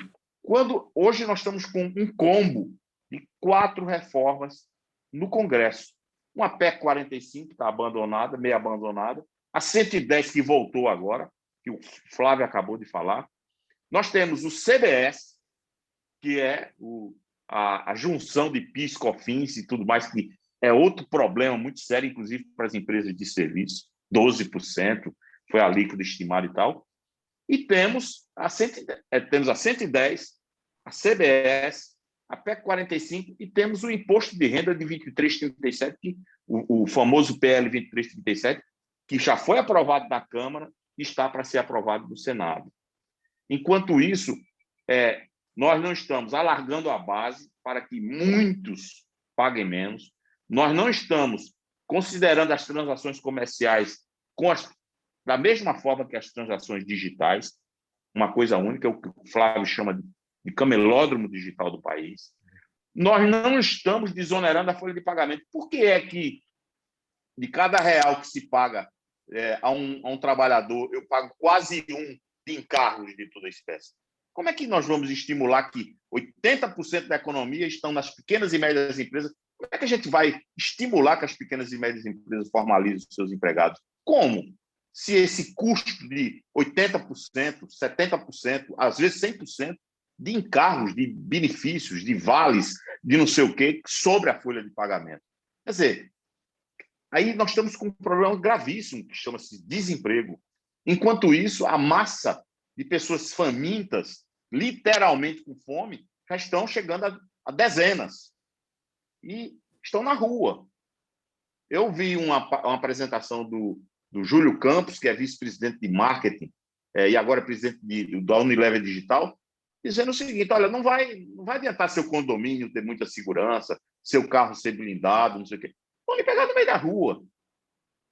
hoje nós estamos com um combo de 4 reformas no Congresso. Uma PEC 45, está abandonada, meio abandonada. A 110, que voltou agora, que o Flávio acabou de falar. Nós temos o CBS, que é a junção de PIS, COFINS e tudo mais, que é outro problema muito sério, inclusive para as empresas de serviço, 12%, foi a alíquota estimada e tal. E temos a 110, a CBS, a PEC 45, e temos o imposto de renda de 23,37, o famoso PL 23,37, que já foi aprovado na Câmara e está para ser aprovado no Senado. Enquanto isso, nós não estamos alargando a base para que muitos paguem menos, nós não estamos considerando as transações comerciais da mesma forma que as transações digitais, uma coisa única, o que o Flávio chama de camelódromo digital do país. Nós não estamos desonerando a folha de pagamento. Por que é que, de cada real que se paga a um trabalhador, eu pago quase um de encargos de toda espécie? Como é que nós vamos estimular que 80% da economia estão nas pequenas e médias empresas? Como é que a gente vai estimular que as pequenas e médias empresas formalizem os seus empregados? Como? Se esse custo de 80%, 70%, às vezes 100%, de encargos, de benefícios, de vales, de não sei o quê, sobre a folha de pagamento. Quer dizer, aí nós estamos com um problema gravíssimo, que chama-se desemprego. Enquanto isso, a massa de pessoas famintas, literalmente com fome, já estão chegando a dezenas. E estão na rua. Eu vi uma apresentação do Júlio Campos, que é vice-presidente de marketing e agora é presidente da Unilever Digital, dizendo o seguinte: olha, não vai adiantar seu condomínio ter muita segurança, seu carro ser blindado, não sei o quê. Vão lhe pegar no meio da rua.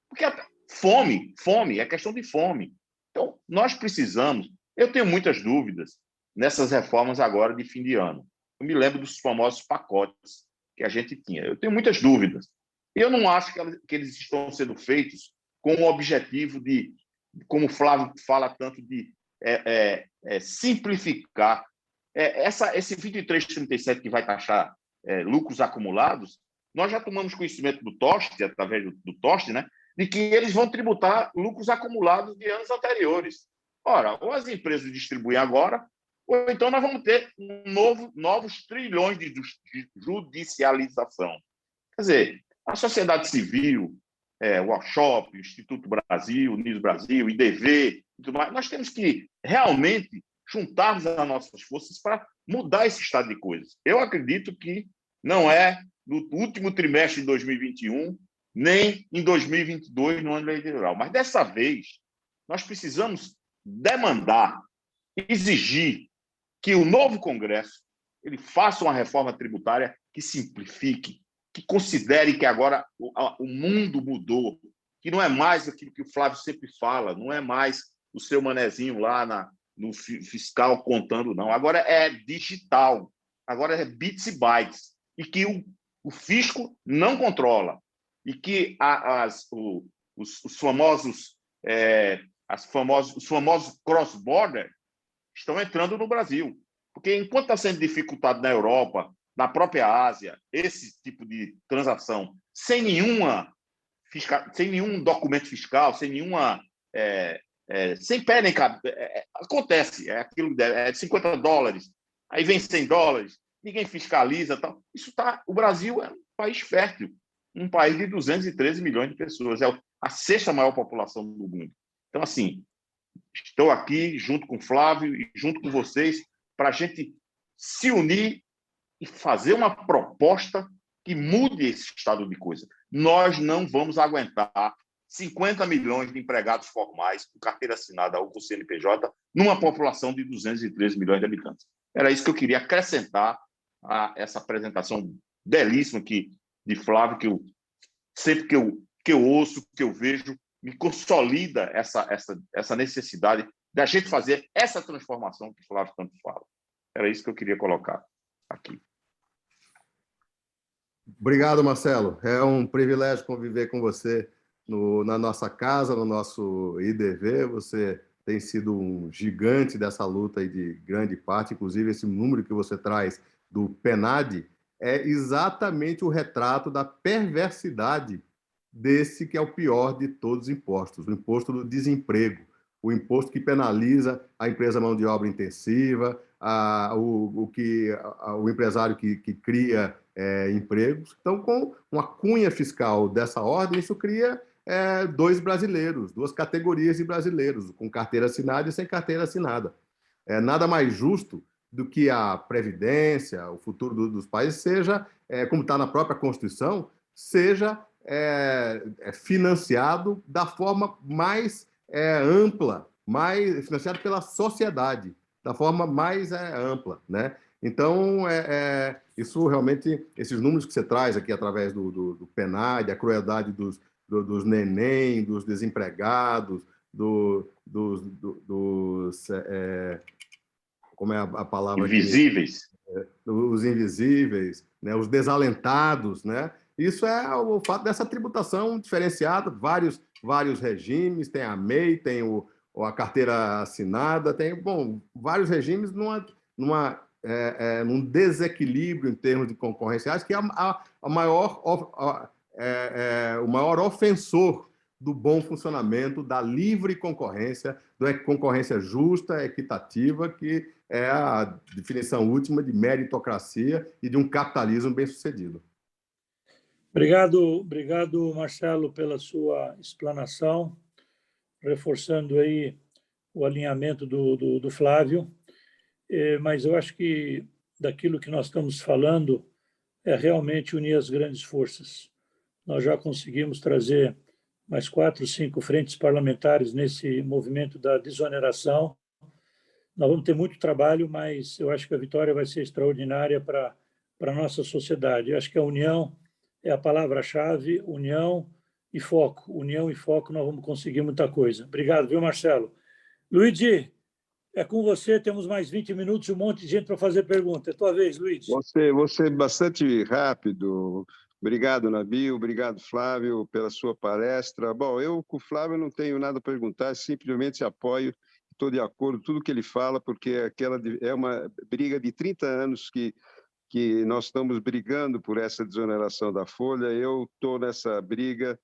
Porque fome, é questão de fome. Então, nós precisamos... Eu tenho muitas dúvidas nessas reformas agora de fim de ano. Eu me lembro dos famosos pacotes que a gente tinha. Eu tenho muitas dúvidas. Eu não acho que eles estão sendo feitos com o objetivo de, como o Flávio fala tanto, de simplificar. Esse 2337 que vai taxar lucros acumulados, nós já tomamos conhecimento do TOST, através do TOST, né, de que eles vão tributar lucros acumulados de anos anteriores. Ora, ou as empresas distribuem agora, ou então nós vamos ter novos trilhões de judicialização. Quer dizer, a sociedade civil, o Workshop, o Instituto Brasil, o Unidos Brasil, o IDV, e tudo mais, nós temos que realmente juntarmos as nossas forças para mudar esse estado de coisas. Eu acredito que não é no último trimestre de 2021, nem em 2022, no ano eleitoral. Mas, dessa vez, nós precisamos demandar, exigir que o novo Congresso ele faça uma reforma tributária que simplifique, que considere que agora o mundo mudou, que não é mais aquilo que o Flávio sempre fala, não é mais o seu manezinho lá no fiscal contando, não. Agora é digital, agora é bits e bytes, e que o fisco não controla, e que os famosos cross-border estão entrando no Brasil. Porque enquanto está sendo dificultado na Europa, na própria Ásia, esse tipo de transação, sem nenhum documento fiscal, sem nenhuma... sem pé nem cabeça, acontece, aquilo de $50, aí vem $100, ninguém fiscaliza, tal. O Brasil é um país fértil, um país de 213 milhões de pessoas, é a sexta maior população do mundo. Então, assim, estou aqui junto com o Flávio e junto com vocês para a gente se unir e fazer uma proposta que mude esse estado de coisa. Nós não vamos aguentar 50 milhões de empregados formais com carteira assinada ou com CNPJ numa população de 213 milhões de habitantes. Era isso que eu queria acrescentar a essa apresentação belíssima de Flávio, que sempre que eu ouço, que eu vejo, me consolida essa necessidade da gente fazer essa transformação que o Flávio tanto fala. Era isso que eu queria colocar aqui. Obrigado, Marcelo. É um privilégio conviver com você na nossa casa, no nosso IDV. Você tem sido um gigante dessa luta e de grande parte. Inclusive, esse número que você traz do PENAD é exatamente o retrato da perversidade desse que é o pior de todos os impostos, o imposto do desemprego, o imposto que penaliza a empresa mão de obra intensiva, o empresário que cria empregos. Então, com uma cunha fiscal dessa ordem, isso cria duas categorias de brasileiros, com carteira assinada e sem carteira assinada. Nada mais justo do que a Previdência, o futuro dos países, seja, como está na própria Constituição, seja financiado da forma mais ampla, mais financiado pela sociedade, da forma mais ampla, né? Então, isso realmente, esses números que você traz aqui através do PENAD, a crueldade dos neném, dos desempregados, como é a palavra? Invisíveis. Os invisíveis, né? Os desalentados, né? Isso é o fato dessa tributação diferenciada, vários regimes, tem a MEI, tem a carteira assinada, tem vários regimes num desequilíbrio em termos de concorrenciais, que é o maior ofensor do bom funcionamento, da livre concorrência, da concorrência justa, equitativa, que é a definição última de meritocracia e de um capitalismo bem-sucedido. Obrigado, Marcelo, pela sua explanação, reforçando aí o alinhamento do Flávio. Mas eu acho que daquilo que nós estamos falando é realmente unir as grandes forças. Nós já conseguimos trazer mais 4, 5 frentes parlamentares nesse movimento da desoneração. Nós vamos ter muito trabalho, mas eu acho que a vitória vai ser extraordinária para a nossa sociedade. Eu acho que a união é a palavra-chave, união e foco. União e foco, nós vamos conseguir muita coisa. Obrigado, viu, Marcelo? Luigi, é com você, temos mais 20 minutos e um monte de gente para fazer pergunta. É tua vez, Luigi. Você é bastante rápido. Obrigado, Nabil. Obrigado, Flávio, pela sua palestra. Bom, eu com o Flávio não tenho nada a perguntar, simplesmente apoio, estou de acordo com tudo que ele fala, porque é uma briga de 30 anos que nós estamos brigando por essa desoneração da folha. Eu estou nessa briga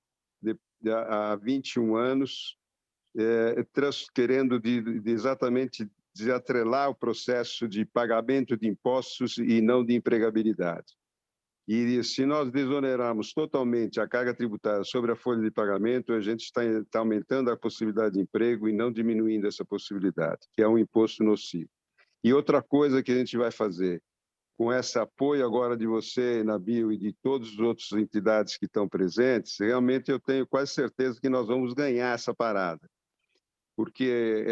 há 21 anos, querendo exatamente desatrelar o processo de pagamento de impostos e não de empregabilidade. E se nós desonerarmos totalmente a carga tributária sobre a folha de pagamento, a gente está aumentando a possibilidade de emprego e não diminuindo essa possibilidade, que é um imposto nocivo. E outra coisa que a gente vai fazer, com esse apoio agora de você, Nabil, e de todas as outras entidades que estão presentes, realmente eu tenho quase certeza que nós vamos ganhar essa parada. Porque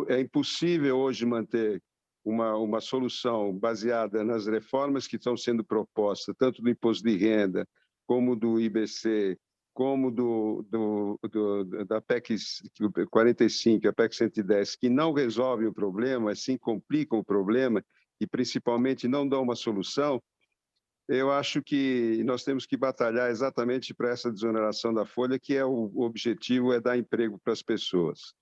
é impossível hoje manter uma solução baseada nas reformas que estão sendo propostas, tanto do imposto de renda, como do IBC, como da PEC 45, a PEC 110, que não resolvem o problema, sim complicam o problema e, principalmente, não dão uma solução. Eu acho que nós temos que batalhar exatamente para essa desoneração da folha, que o objetivo é dar emprego para as pessoas.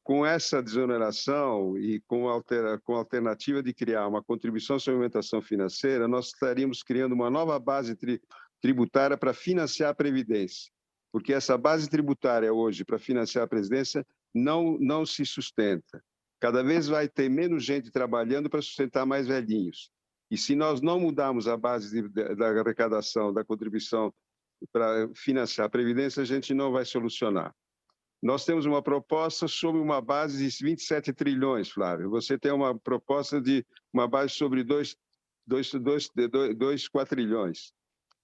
Com essa desoneração e com a alternativa de criar uma contribuição sobre alimentação financeira, nós estaríamos criando uma nova base tributária para financiar a Previdência, porque essa base tributária hoje para financiar a Previdência não se sustenta. Cada vez vai ter menos gente trabalhando para sustentar mais velhinhos. E se nós não mudarmos a base da arrecadação, da contribuição para financiar a Previdência, a gente não vai solucionar. Nós temos uma proposta sobre uma base de 27 trilhões, Flávio. Você tem uma proposta de uma base sobre 2 quatrilhões.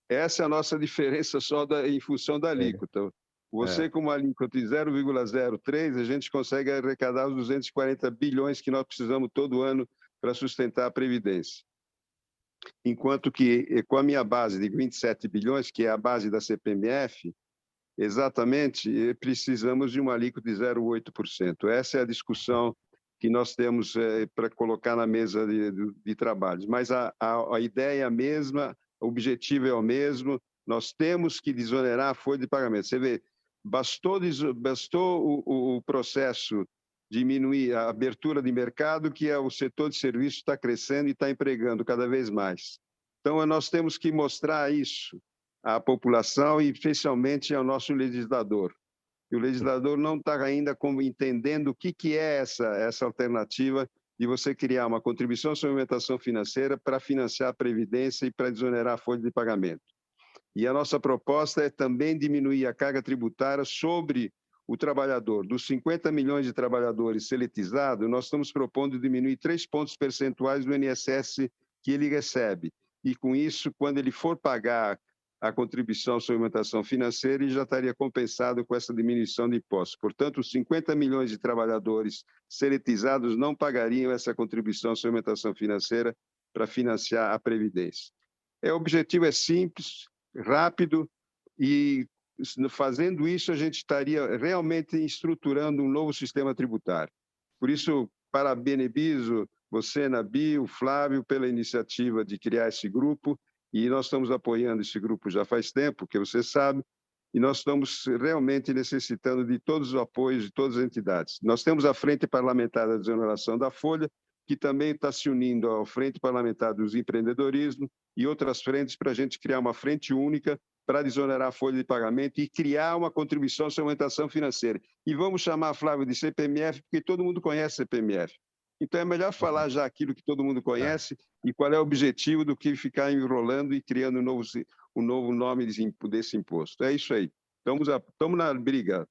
Essa é a nossa diferença só em função da alíquota. Você, com uma alíquota de 0,03, a gente consegue arrecadar os 240 bilhões que nós precisamos todo ano para sustentar a Previdência. Enquanto que, com a minha base de 27 bilhões, que é a base da CPMF, exatamente, precisamos de uma alíquota de 0,8%. Essa é a discussão que nós temos para colocar na mesa de trabalhos. Mas a ideia é a mesma, o objetivo é o mesmo, nós temos que desonerar a folha de pagamento. Você vê, bastou o processo diminuir a abertura de mercado, que o setor de serviços está crescendo e está empregando cada vez mais. Então, nós temos que mostrar isso à população e, especialmente, ao nosso legislador. E o legislador não está ainda entendendo o que é essa alternativa de você criar uma contribuição sobre alimentação financeira para financiar a Previdência e para desonerar a folha de pagamento. E a nossa proposta é também diminuir a carga tributária sobre o trabalhador. Dos 50 milhões de trabalhadores seletizados, nós estamos propondo diminuir 3 pontos percentuais do INSS que ele recebe. E, com isso, quando ele for pagar a contribuição sobre alimentação financeira, ele já estaria compensado com essa diminuição de impostos. Portanto, os 50 milhões de trabalhadores seletizados não pagariam essa contribuição sobre alimentação financeira para financiar a Previdência. O objetivo é simples, rápido, e fazendo isso a gente estaria realmente estruturando um novo sistema tributário. Por isso, parabenizo você, Nabil, Flávio, pela iniciativa de criar esse grupo, e nós estamos apoiando esse grupo já faz tempo, que você sabe, e nós estamos realmente necessitando de todos os apoios de todas as entidades. Nós temos a Frente Parlamentar da Desoneração da Folha, que também está se unindo à Frente Parlamentar do Empreendedorismo e outras frentes para a gente criar uma frente única para desonerar a folha de pagamento e criar uma contribuição sobre alimentação financeira. E vamos chamar, Flávio, de CPMF, porque todo mundo conhece CPMF. Então, é melhor falar já aquilo que todo mundo conhece e qual é o objetivo do que ficar enrolando e criando um novo nome desse imposto. É isso aí. Estamos na briga.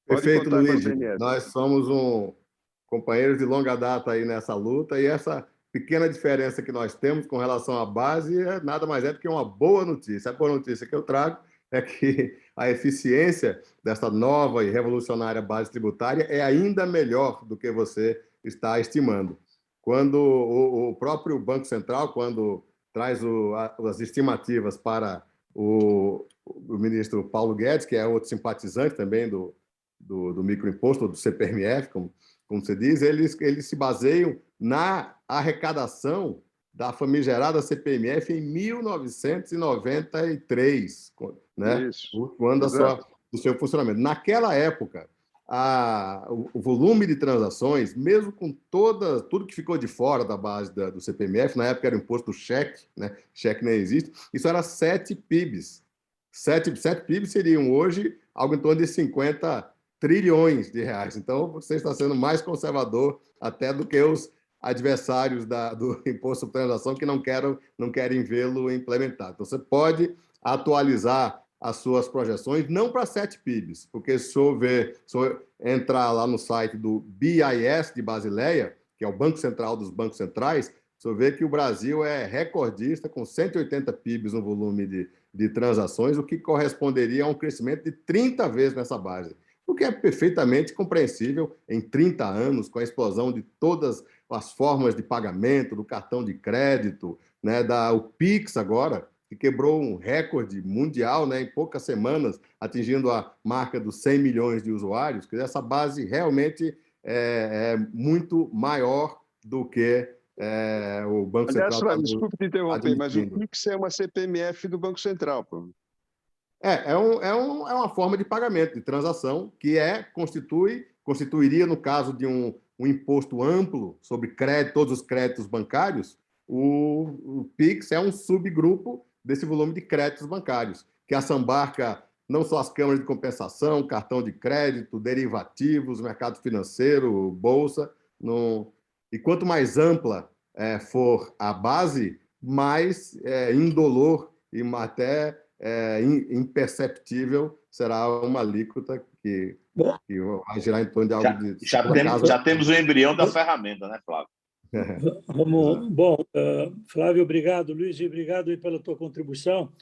Perfeito, Luiz. Nós somos companheiros de longa data aí nessa luta, e essa pequena diferença que nós temos com relação à base nada mais é do que uma boa notícia. A boa notícia que eu trago é que a eficiência dessa nova e revolucionária base tributária é ainda melhor do que você está estimando. Quando o próprio Banco Central, quando traz as estimativas para o ministro Paulo Guedes, que é outro simpatizante também do microimposto, do CPMF, como você diz, eles se baseiam na arrecadação da famigerada CPMF em 1993, né? Quando do seu funcionamento. Naquela época, o volume de transações, mesmo com tudo que ficou de fora da base do CPMF, na época era o imposto cheque, né? Cheque nem existe, isso era 7 PIBs. 7 PIBs seriam hoje algo em torno de 50 trilhões de reais. Então, você está sendo mais conservador até do que os adversários do imposto sobre transação que não querem vê-lo implementado. Então, você pode atualizar as suas projeções, não para 7 PIBs, porque se eu entrar lá no site do BIS de Basileia, que é o Banco Central dos Bancos Centrais, você vê que o Brasil é recordista, com 180 PIBs no volume de transações, o que corresponderia a um crescimento de 30 vezes nessa base. O que é perfeitamente compreensível em 30 anos, com a explosão de todas as formas de pagamento, do cartão de crédito, né, o Pix agora, que quebrou um recorde mundial, né, em poucas semanas, atingindo a marca dos 100 milhões de usuários. Essa base realmente é muito maior do que o Banco Central. Aliás, desculpe te interromper, mas o Pix é uma CPMF do Banco Central, pô. É uma forma de pagamento, de transação, que constituiria, no caso de um imposto amplo sobre todos os créditos bancários, o PIX é um subgrupo desse volume de créditos bancários, que assambarca não só as câmaras de compensação, cartão de crédito, derivativos, mercado financeiro, bolsa. E quanto mais ampla for a base, mais indolor e até imperceptível será uma alíquota que vai girar em torno de algo de... Já temos o embrião da ferramenta, né, Flávio? Bom, Flávio, obrigado. Luiz, obrigado aí pela tua contribuição.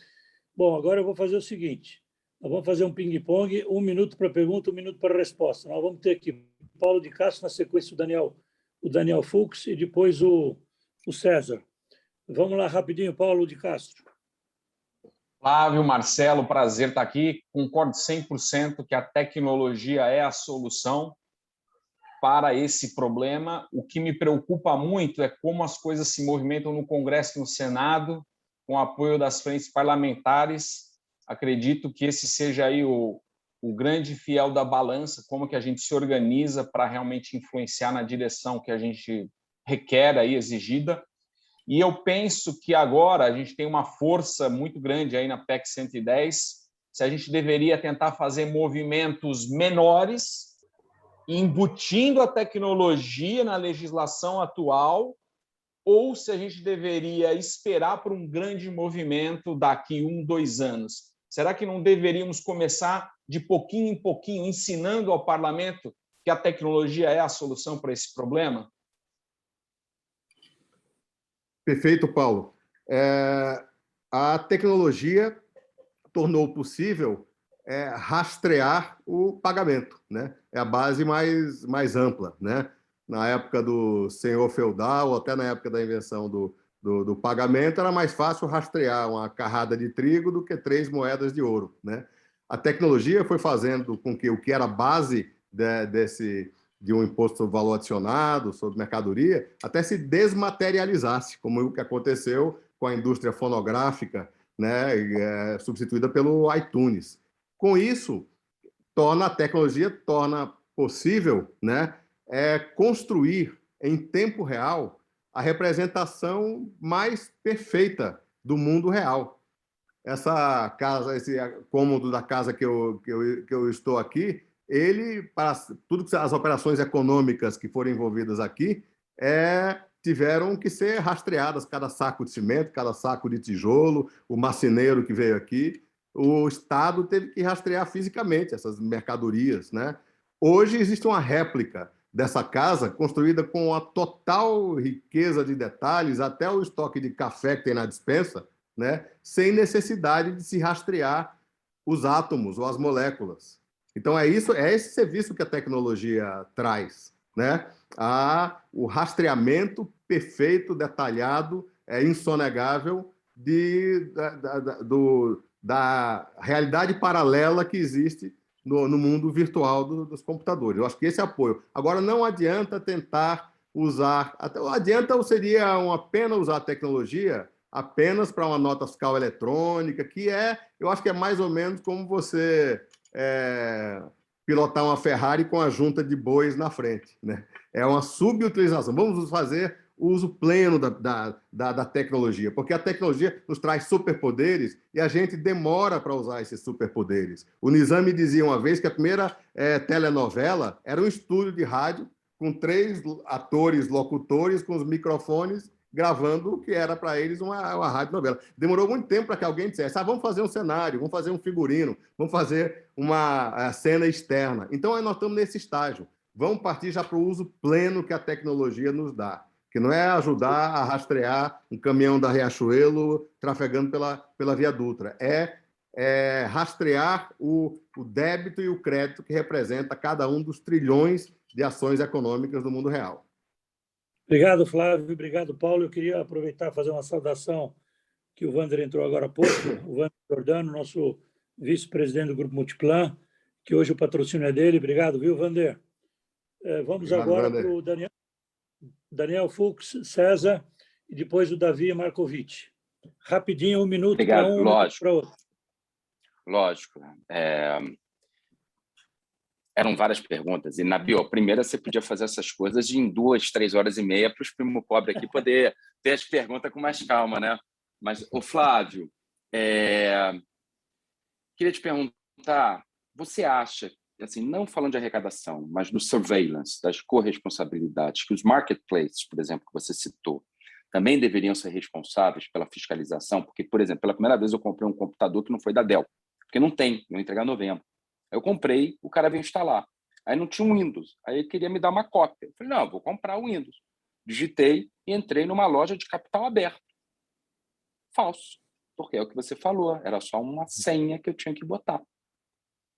Bom, agora eu vou fazer o seguinte, nós vamos fazer um ping-pong, 1 minuto para pergunta, 1 minuto para resposta. Nós vamos ter aqui Paulo de Castro, na sequência o Daniel Fux e depois o César. Vamos lá, rapidinho, Paulo de Castro. Flávio, Marcelo, prazer estar aqui. Concordo 100% que a tecnologia é a solução para esse problema. O que me preocupa muito é como as coisas se movimentam no Congresso e no Senado, com o apoio das frentes parlamentares. Acredito que esse seja aí o grande fiel da balança, como que a gente se organiza para realmente influenciar na direção que a gente requer aí, exigida. E eu penso que agora a gente tem uma força muito grande aí na PEC 110, se a gente deveria tentar fazer movimentos menores, embutindo a tecnologia na legislação atual, ou se a gente deveria esperar por um grande movimento daqui 1, 2 anos. Será que não deveríamos começar de pouquinho em pouquinho, ensinando ao parlamento que a tecnologia é a solução para esse problema? Perfeito, Paulo. A tecnologia tornou possível rastrear o pagamento, né? É a base mais ampla, né? Na época do senhor feudal, ou até na época da invenção do pagamento, era mais fácil rastrear uma carrada de trigo do que 3 moedas de ouro, né? A tecnologia foi fazendo com que o que era base de um imposto sobre valor adicionado, sobre mercadoria, até se desmaterializasse, como o que aconteceu com a indústria fonográfica, né, substituída pelo iTunes. Com isso, a tecnologia torna possível, né, construir em tempo real a representação mais perfeita do mundo real. Essa casa, esse cômodo da casa que eu estou aqui, para tudo que as operações econômicas que foram envolvidas aqui, tiveram que ser rastreadas, cada saco de cimento, cada saco de tijolo, o marceneiro que veio aqui, o Estado teve que rastrear fisicamente essas mercadorias, né? Hoje existe uma réplica dessa casa construída com a total riqueza de detalhes, até o estoque de café que tem na despensa, né? Sem necessidade de se rastrear os átomos ou as moléculas. Então, é esse serviço que a tecnologia traz, né? O rastreamento perfeito, detalhado, insonegável da realidade paralela que existe no mundo virtual dos computadores. Eu acho que esse é apoio. Agora, não adianta tentar usar... Adianta seria uma pena usar a tecnologia apenas para uma nota fiscal eletrônica, eu acho que é mais ou menos como você pilotar uma Ferrari com a junta de bois na frente, né? É uma subutilização. Vamos fazer o uso pleno da tecnologia, porque a tecnologia nos traz superpoderes e a gente demora para usar esses superpoderes. O Nizam me dizia uma vez que a primeira telenovela era um estúdio de rádio com 3 atores, locutores, com os microfones, gravando o que era para eles uma radionovela. Demorou muito tempo para que alguém dissesse, vamos fazer um cenário, vamos fazer um figurino, vamos fazer uma cena externa. Então, nós estamos nesse estágio. Vamos partir já para o uso pleno que a tecnologia nos dá, que não é ajudar a rastrear um caminhão da Riachuelo trafegando pela Via Dutra, é rastrear o débito e o crédito que representa cada um dos trilhões de ações econômicas do mundo real. Obrigado, Flávio. Obrigado, Paulo. Eu queria aproveitar e fazer uma saudação que o Wander entrou agora há pouco, o Wander Giordano, nosso vice-presidente do Grupo Multiplan, que hoje o patrocínio é dele. Obrigado, viu, Wander? Vamos agora para o Daniel Fux, César, e depois o Davi Markovic. Rapidinho, 1 minuto para um, 1 minuto para outro. Lógico. Eram várias perguntas. E, Nabil, a primeira você podia fazer essas coisas em 2, 3 horas e meia para os primo pobre aqui poder ter as perguntas com mais calma, né? Mas, Flávio, queria te perguntar, você acha, assim, não falando de arrecadação, mas do surveillance, das corresponsabilidades, que os marketplaces, por exemplo, que você citou, também deveriam ser responsáveis pela fiscalização? Porque, por exemplo, pela primeira vez eu comprei um computador que não foi da Dell, porque não tem, eu ia entregar em novembro. Eu comprei, o cara veio instalar. Aí não tinha um Windows. Aí ele queria me dar uma cópia. Eu falei, não, eu vou comprar o Windows. Digitei e entrei numa loja de capital aberto. Falso. Porque é o que você falou. Era só uma senha que eu tinha que botar.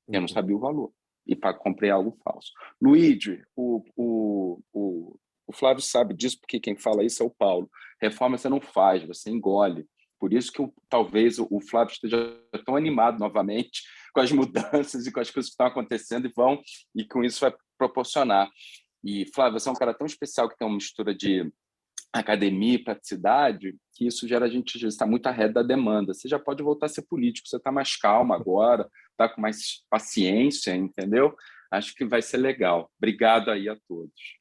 Eu não sabia o valor. E comprei algo falso. Luigi, o Flávio sabe disso, porque quem fala isso é o Paulo. Reforma você não faz, você engole. Por isso que talvez o Flávio esteja tão animado novamente com as mudanças e com as coisas que estão acontecendo e com isso vai proporcionar. E, Flávio, você é um cara tão especial que tem uma mistura de academia e praticidade, que isso gera a gente já está muito ahead da demanda. Você já pode voltar a ser político, você está mais calmo agora, está com mais paciência, entendeu? Acho que vai ser legal. Obrigado aí a todos.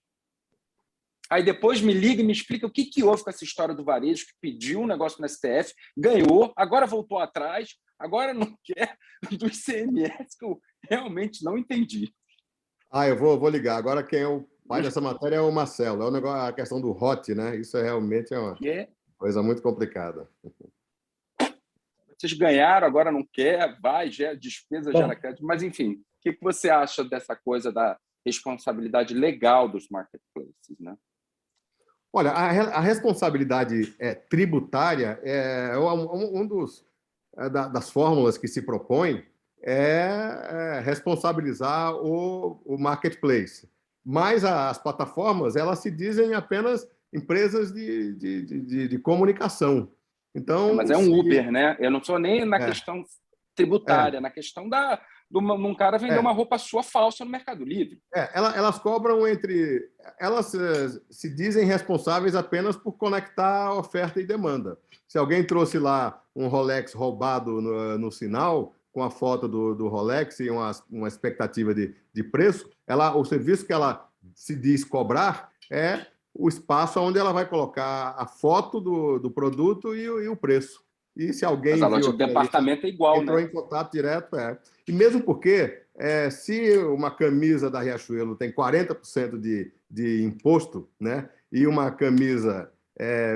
Aí depois me liga e me explica o que houve com essa história do varejo, que pediu um negócio no STF, ganhou, agora voltou atrás, agora não quer do ICMS, que eu realmente não entendi. Eu vou ligar. Agora quem é o pai dessa matéria é o Marcelo. É o negócio, a questão do ROT, né? Isso realmente é uma coisa muito complicada. Vocês ganharam, agora não quer, gera despesa, gera crédito. Mas, enfim, o que você acha dessa coisa da responsabilidade legal dos marketplaces, né? Olha, a responsabilidade tributária é das fórmulas que se propõe responsabilizar o marketplace. Mas as plataformas, elas se dizem apenas empresas de comunicação. Então, mas é um Uber, né? Eu não sou nem na questão tributária, na questão um cara vender uma roupa sua falsa no Mercado Livre. Elas cobram elas se dizem responsáveis apenas por conectar oferta e demanda. Se alguém trouxe lá um Rolex roubado no sinal, com a foto do Rolex e uma expectativa de preço, o serviço que ela se diz cobrar é o espaço onde ela vai colocar a foto do produto e o preço. E se alguém mas a loja do departamento é igual, entrou em contato direto, E mesmo porque, se uma camisa da Riachuelo tem 40% de imposto, né, e uma camisa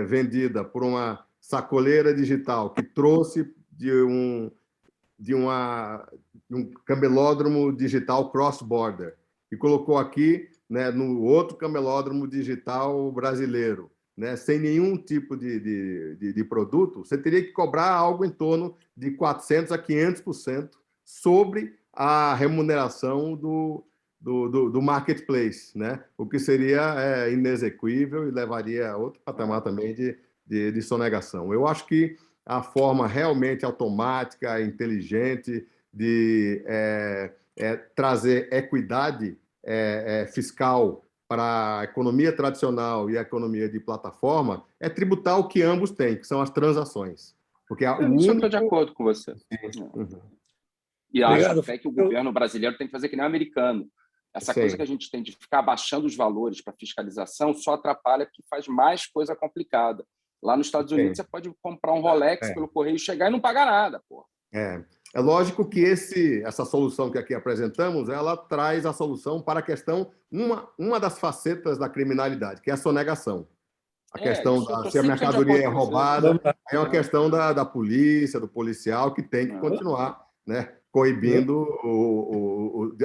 vendida por uma sacoleira digital que trouxe de um camelódromo digital cross-border e colocou aqui, né, no outro camelódromo digital brasileiro, né, sem nenhum tipo de produto, você teria que cobrar algo em torno de 400% a 500% sobre a remuneração do marketplace, né? O que seria inexequível e levaria a outro patamar também de sonegação. Eu acho que a forma realmente automática, inteligente de trazer equidade fiscal para a economia tradicional e a economia de plataforma é tributar o que ambos têm, que são as transações. Porque eu estou de acordo com você. Uhum. E acho até que o governo brasileiro tem que fazer que nem o americano. Essa coisa que a gente tem de ficar abaixando os valores para fiscalização só atrapalha porque faz mais coisa complicada. Lá nos Estados Unidos, você pode comprar um Rolex pelo correio, chegar e não pagar nada. Pô. É lógico que essa solução que aqui apresentamos, ela traz a solução para a questão, uma das facetas da criminalidade, que é a sonegação. A questão se a mercadoria é roubada, é uma questão da polícia, do policial, que tem que continuar, né, coibindo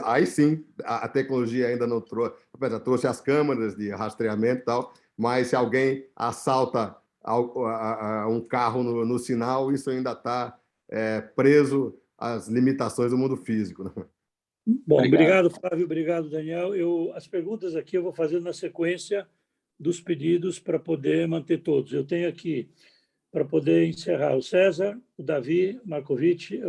aí sim, a tecnologia ainda não trouxe as câmeras de rastreamento e tal, mas se alguém assalta um carro no sinal, isso ainda está preso às limitações do mundo físico. Né? Bom, obrigado, Flávio, obrigado, Daniel. As perguntas aqui eu vou fazer na sequência dos pedidos para poder manter todos. Eu tenho aqui, para poder encerrar, o César, o Davi Markovic,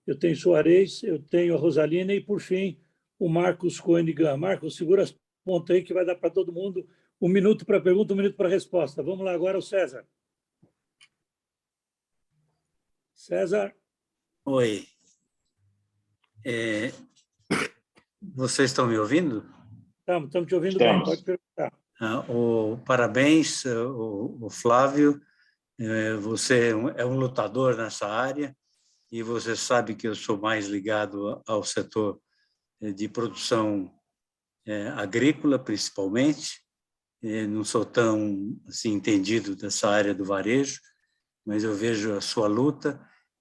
eu tenho Soares, eu tenho a Rosalina e, por fim, o Marcos Coenigan. Marcos, segura as pontas aí que vai dar para todo mundo 1 minuto para a pergunta, 1 minuto para a resposta. Vamos lá agora, o César. César. Oi. Vocês estão me ouvindo? Estamos te ouvindo bem, pode perguntar. Parabéns, o Flávio. Você é um lutador nessa área e você sabe que eu sou mais ligado ao setor de produção agrícola, principalmente. Não sou tão assim, entendido dessa área do varejo, mas eu vejo a sua luta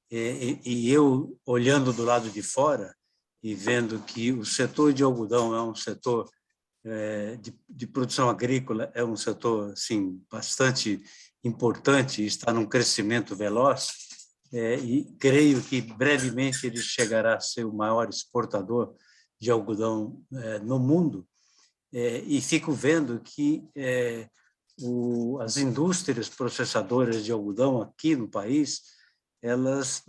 e eu, olhando do lado de fora e vendo que o setor de algodão é um setor de produção agrícola, é um setor assim, bastante importante, está num crescimento veloz, e creio que brevemente ele chegará a ser o maior exportador de algodão no mundo, e fico vendo que as indústrias processadoras de algodão aqui no país, elas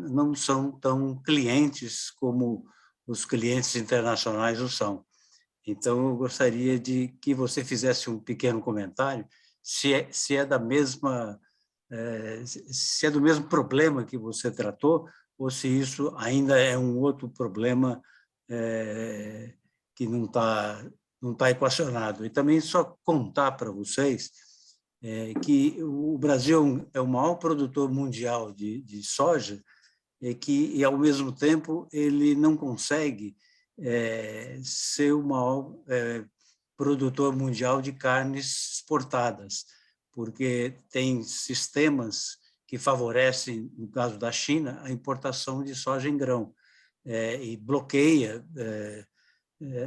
não são tão clientes como os clientes internacionais o são. Então, eu gostaria de que você fizesse um pequeno comentário, se é do mesmo problema que você tratou, ou se isso ainda é um outro problema que não está equacionado. E também só contar para vocês que o Brasil é o maior produtor mundial de soja e, ao mesmo tempo, ele não consegue ser o maior produtor mundial de carnes exportadas, porque tem sistemas que favorecem, no caso da China, a importação de soja em grão e bloqueia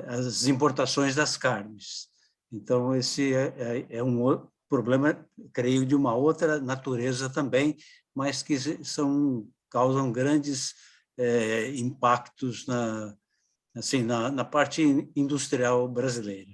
as importações das carnes. Então, esse é um problema, creio, de uma outra natureza também, mas que causam grandes impactos na parte industrial brasileira.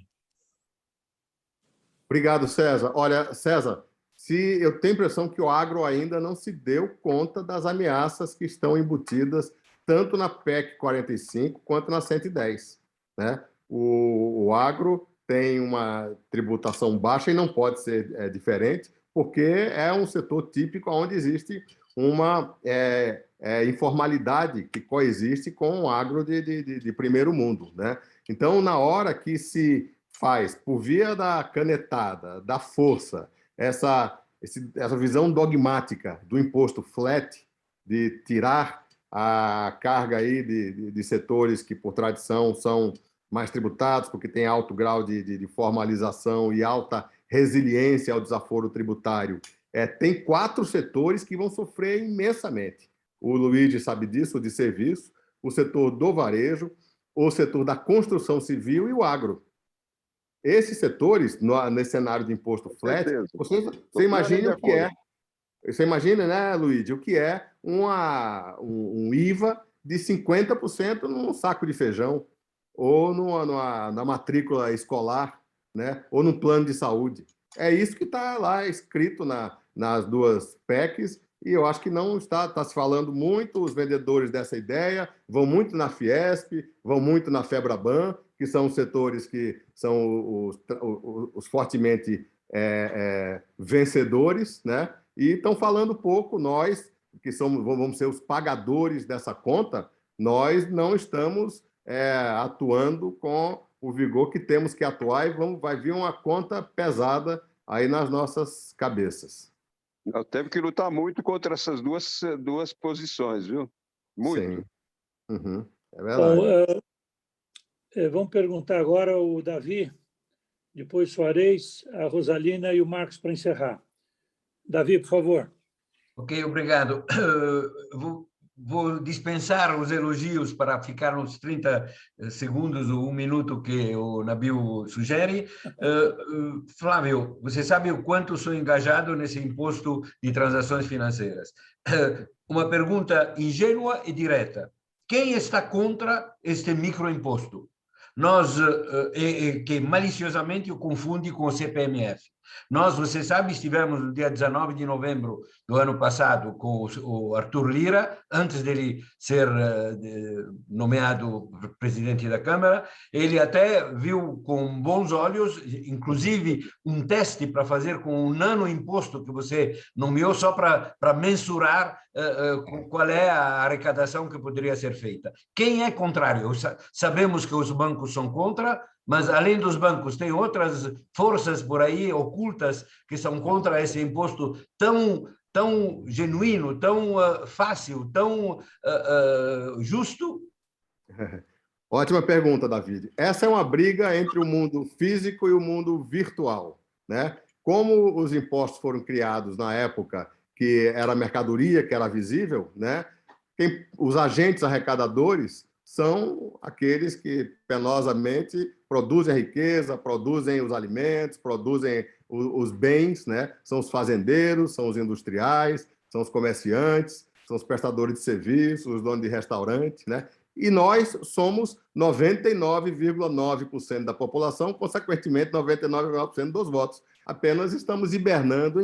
Obrigado, César. Olha, César, eu tenho a impressão que o agro ainda não se deu conta das ameaças que estão embutidas tanto na PEC 45 quanto na 110. Né? O agro tem uma tributação baixa e não pode ser diferente, porque é um setor típico onde existe uma informalidade que coexiste com o agro de primeiro mundo. Né? Então, na hora que se faz, por via da canetada, da força, essa visão dogmática do imposto flat, de tirar a carga aí de setores que, por tradição, são mais tributados, porque tem alto grau de formalização e alta resiliência ao desaforo tributário. Tem 4 setores que vão sofrer imensamente. O Luigi sabe disso, o de serviço, o setor do varejo, o setor da construção civil e o agro. Esses setores, nesse cenário de imposto flat, você imagina o que é. Você imagina, né, Luigi, o que é um IVA de 50% num saco de feijão, ou na matrícula escolar, né, ou no plano de saúde. É isso que está lá escrito nas duas PECs, e eu acho que não está se falando muito, os vendedores dessa ideia vão muito na Fiesp, vão muito na Febraban, que são os setores que são os fortemente vencedores, né? E estão falando pouco, nós, que vamos ser os pagadores dessa conta, nós não estamos atuando com o vigor que temos que atuar e vai vir uma conta pesada aí nas nossas cabeças. Nós temos que lutar muito contra essas duas posições, viu? Muito. Sim. Uhum. É verdade. Bom, vamos perguntar agora o Davi, depois Soares, a Rosalina e o Marcos para encerrar. Davi, por favor. Ok, obrigado. Vou dispensar os elogios para ficar nos 30 segundos ou 1 minuto que o Nabil sugere. Flávio, você sabe o quanto sou engajado nesse imposto de transações financeiras. Uma pergunta ingênua e direta. Quem está contra este microimposto? Nós, que maliciosamente o confunde com o CPMF. Nós, você sabe, estivemos no dia 19 de novembro do ano passado com o Arthur Lira, antes dele ser nomeado presidente da Câmara. Ele até viu com bons olhos, inclusive, um teste para fazer com um nano-imposto que você nomeou só para mensurar qual é a arrecadação que poderia ser feita. Quem é contrário? Sabemos que os bancos são contra, mas, além dos bancos, tem outras forças por aí ocultas que são contra esse imposto tão genuíno, tão fácil, tão justo? Ótima pergunta, David. Essa é uma briga entre o mundo físico e o mundo virtual, né? Como os impostos foram criados na época que era mercadoria, que era visível, né? Os agentes arrecadadores são aqueles que penosamente produzem a riqueza, produzem os alimentos, produzem os bens, né? São os fazendeiros, são os industriais, são os comerciantes, são os prestadores de serviços, os donos de restaurante, né? E nós somos 99,9% da população, consequentemente 99,9% dos votos. Apenas estamos hibernando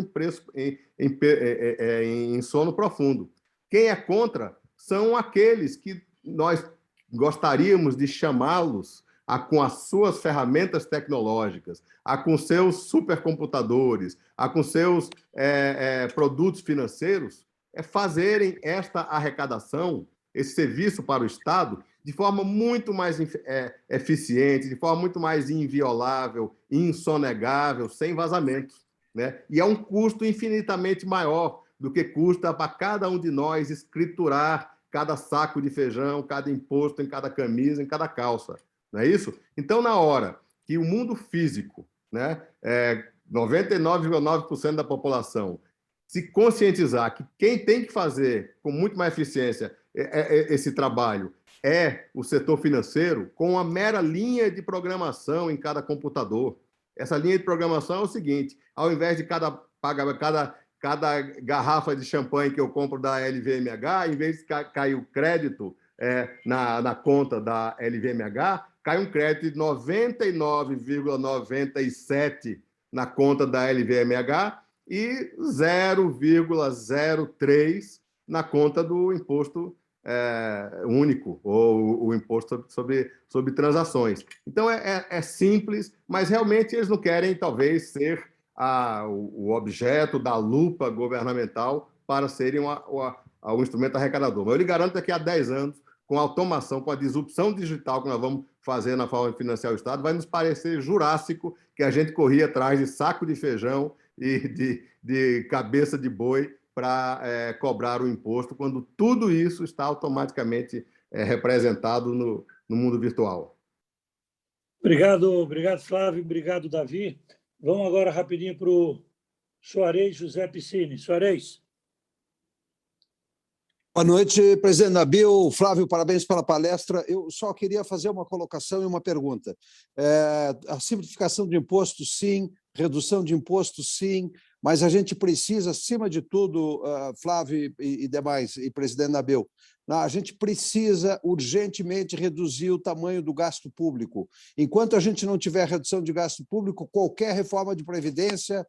em sono profundo. Quem é contra são aqueles que nós gostaríamos de chamá-los com as suas ferramentas tecnológicas, com seus supercomputadores, com seus produtos financeiros, fazerem esta arrecadação, esse serviço para o Estado, de forma muito mais eficiente, de forma muito mais inviolável, insonegável, sem vazamentos, né? E é um custo infinitamente maior do que custa para cada um de nós escriturar cada saco de feijão, cada imposto em cada camisa, em cada calça. Não é isso? Então, na hora que o mundo físico, né, 99,9% da população, se conscientizar que quem tem que fazer com muito mais eficiência esse trabalho é o setor financeiro, com uma mera linha de programação em cada computador. Essa linha de programação é o seguinte: ao invés de cada garrafa de champanhe que eu compro da LVMH, em vez de cair o crédito na conta da LVMH, cai um crédito de 99,97 na conta da LVMH e 0,03 na conta do imposto único, ou o imposto sobre transações. Então, é simples, mas realmente eles não querem, talvez, ser o objeto da lupa governamental para serem o instrumento arrecadador. Mas eu lhe garanto que daqui a 10 anos, com a automação, com a disrupção digital que nós vamos fazer na forma de financiar o Estado, vai nos parecer jurássico que a gente corria atrás de saco de feijão e de cabeça de boi para cobrar o imposto, quando tudo isso está automaticamente representado no mundo virtual. Obrigado, Flávio, obrigado, Davi. Vamos agora rapidinho para o Soares José Piscini. Soares. Boa noite, presidente Nabil. Flávio, parabéns pela palestra. Eu só queria fazer uma colocação e uma pergunta. A simplificação de impostos, sim. Redução de impostos, sim. mas a gente precisa, acima de tudo, Flávio e demais, e presidente Nabil, a gente precisa urgentemente reduzir o tamanho do gasto público. Enquanto a gente não tiver redução de gasto público, qualquer reforma de previdência,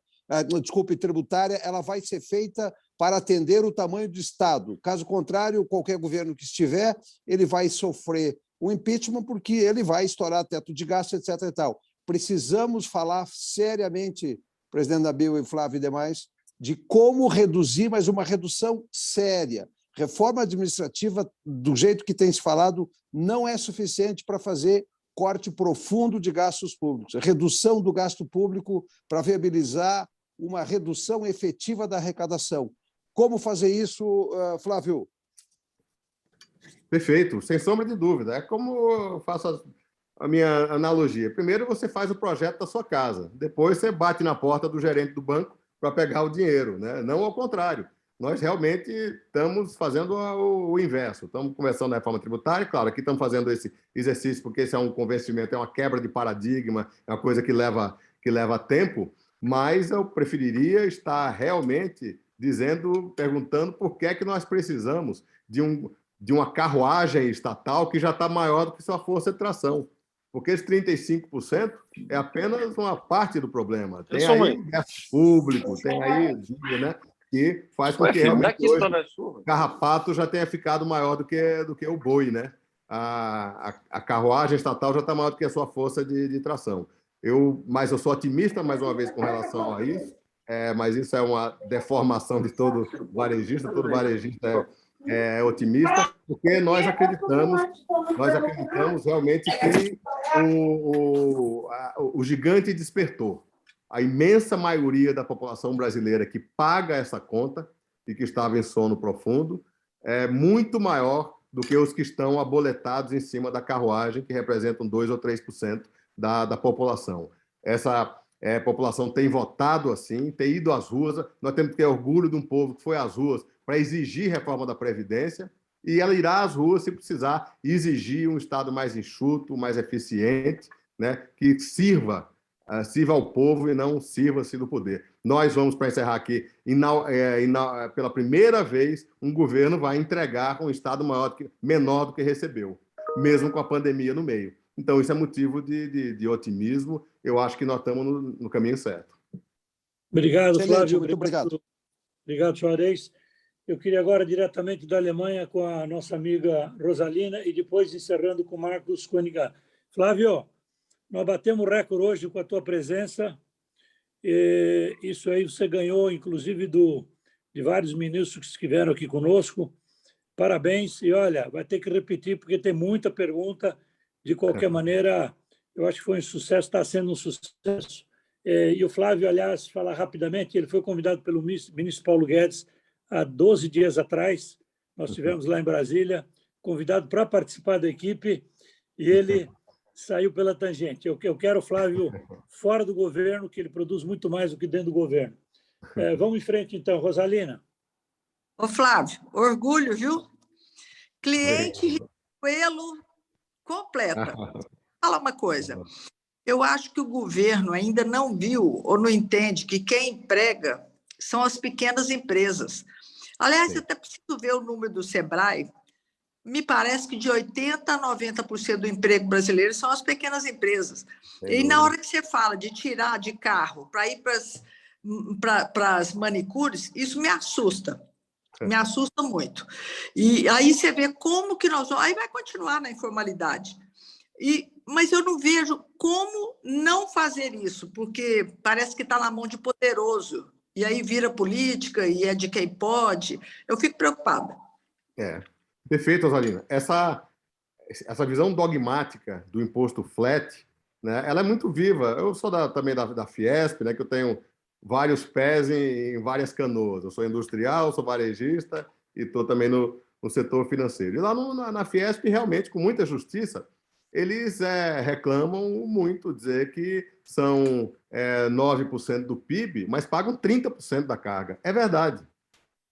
tributária, ela vai ser feita para atender o tamanho do Estado. Caso contrário, qualquer governo que estiver, ele vai sofrer o impeachment porque ele vai estourar teto de gasto, etc. e tal. Precisamos falar seriamente, presidente Nabil e Flávio e demais, de como reduzir, mas uma redução séria. Reforma administrativa, do jeito que tem se falado, não é suficiente para fazer corte profundo de gastos públicos. Redução do gasto público para viabilizar uma redução efetiva da arrecadação. Como fazer isso, Flávio? Perfeito, sem sombra de dúvida. É como eu faço a minha analogia. Primeiro você faz o projeto da sua casa, depois você bate na porta do gerente do banco para pegar o dinheiro, né? Não ao contrário. Nós realmente estamos fazendo o inverso. Estamos começando a reforma tributária, claro, aqui estamos fazendo esse exercício porque esse é um convencimento, é uma quebra de paradigma, é uma coisa que leva tempo, mas eu preferiria estar realmente perguntando por que é que nós precisamos de uma carruagem estatal que já está maior do que sua força de tração. Porque esse 35% é apenas uma parte do problema. Tem aí gasto público, tem aí, né, que faz com que realmente hoje o carrapato já tenha ficado maior do que o boi, né? A carruagem estatal já está maior do que a sua força de tração. Mas eu sou otimista, mais uma vez, com relação a isso, mas isso é uma deformação de todo varejista é otimista, porque nós acreditamos realmente que o gigante despertou. A imensa maioria da população brasileira que paga essa conta e que estava em sono profundo é muito maior do que os que estão aboletados em cima da carruagem, que representam 2 ou 3% da população. Essa população tem votado assim, tem ido às ruas. Nós temos que ter orgulho de um povo que foi às ruas para exigir reforma da Previdência, e ela irá às ruas se precisar exigir um Estado mais enxuto, mais eficiente, né, que sirva ao povo e não sirva-se do poder. Nós vamos, para encerrar aqui, pela primeira vez, um governo vai entregar um Estado menor do que recebeu, mesmo com a pandemia no meio. Então, isso é motivo de otimismo. Eu acho que nós estamos no caminho certo. Obrigado, Flávio. Muito obrigado. Obrigado, Juarez. Eu queria agora, diretamente da Alemanha, com a nossa amiga Rosalina, e depois encerrando com Marcos Koenigan. Flávio, nós batemos recorde hoje com a tua presença. Isso aí você ganhou, inclusive, de vários ministros que estiveram aqui conosco. Parabéns. E, olha, vai ter que repetir, porque tem muita pergunta. De qualquer maneira, eu acho que foi um sucesso, está sendo um sucesso. E o Flávio, aliás, falar rapidamente, ele foi convidado pelo ministro Paulo Guedes há 12 dias atrás. Nós estivemos lá em Brasília, convidado para participar da equipe, e ele saiu pela tangente. Eu quero o Flávio fora do governo, que ele produz muito mais do que dentro do governo. Vamos em frente, então. Rosalina. Ô, Flávio, orgulho, viu? Cliente Riachuelo completa. Fala uma coisa. Eu acho que o governo ainda não viu ou não entende que quem emprega são as pequenas empresas. Aliás, eu até preciso ver o número do Sebrae. Me parece que de 80% a 90% do emprego brasileiro são as pequenas empresas. E na hora que você fala de tirar de carro para ir para as manicures, isso me assusta. Me assusta muito. E aí você vê como que nós vamos... Aí vai continuar na informalidade. Mas eu não vejo como não fazer isso, porque parece que está na mão de poderoso. E aí vira política e é de quem pode. Eu fico preocupada. Perfeito, Rosalina. Essa visão dogmática do imposto flat, né, ela é muito viva. Eu sou também da Fiesp, né, que eu tenho vários pés em várias canoas. Eu sou industrial, sou varejista e estou também no setor financeiro. E lá na Fiesp, realmente, com muita justiça, eles reclamam muito, dizer que são 9% do PIB, mas pagam 30% da carga. É verdade.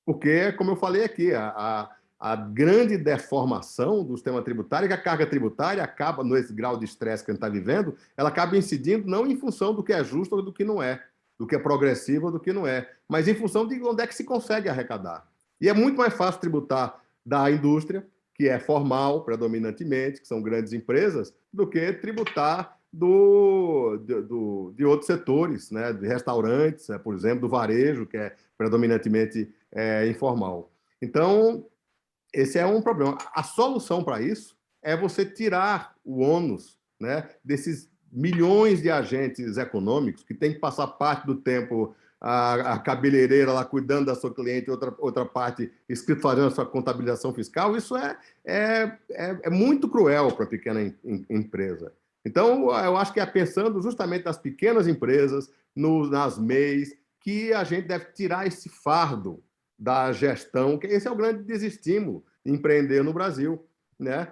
Porque, como eu falei aqui, a grande deformação do sistema tributário é que a carga tributária acaba, nesse grau de estresse que a gente está vivendo, ela acaba incidindo não em função do que é justo ou do que não é, do que é progressivo ou do que não é, mas em função de onde é que se consegue arrecadar. E é muito mais fácil tributar da indústria, que é formal predominantemente, que são grandes empresas, do que tributar de outros setores, né? De restaurantes, né? Por exemplo, do varejo, que é predominantemente informal. Então, esse é um problema. A solução para isso é você tirar o ônus, né, desses milhões de agentes econômicos que tem que passar parte do tempo a cabeleireira lá cuidando da sua cliente, outra parte escrito fazendo a sua contabilização fiscal. Isso é muito cruel para a pequena empresa. Então, eu acho que é pensando justamente nas pequenas empresas, nas MEIs, que a gente deve tirar esse fardo da gestão, que esse é o grande desestímulo de empreender no Brasil, né?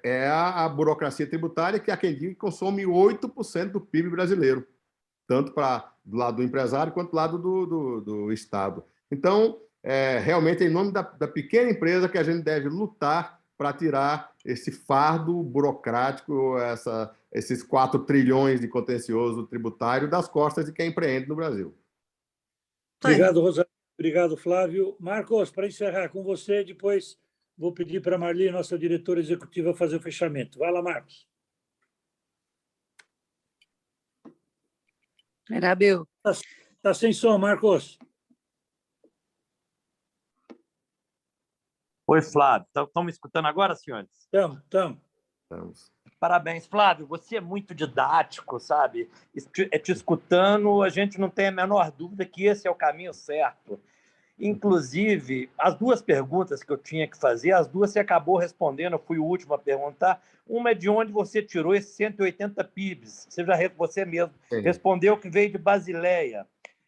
É a burocracia tributária, que há quem diga que consome 8% do PIB brasileiro, tanto do lado do empresário quanto do lado do Estado. Então, realmente, é em nome da pequena empresa que a gente deve lutar para tirar esse fardo burocrático, esses 4 trilhões de contencioso tributário das costas de quem empreende no Brasil. Obrigado, Rosário. Obrigado, Flávio. Marcos, para encerrar com você, depois vou pedir para a Marli, nossa diretora executiva, fazer o fechamento. Vai lá, Marcos. Nabil. Está sem som, Marcos. Oi, Flávio. Estão me escutando agora, senhores? Estamos. Parabéns, Flávio. Você é muito didático, sabe? Te escutando, a gente não tem a menor dúvida que esse é o caminho certo. Inclusive, as 2 perguntas que eu tinha que fazer, as 2 você acabou respondendo, eu fui o último a perguntar. Uma é de onde você tirou esses 180 PIBs. Você mesmo respondeu que veio de Basileia.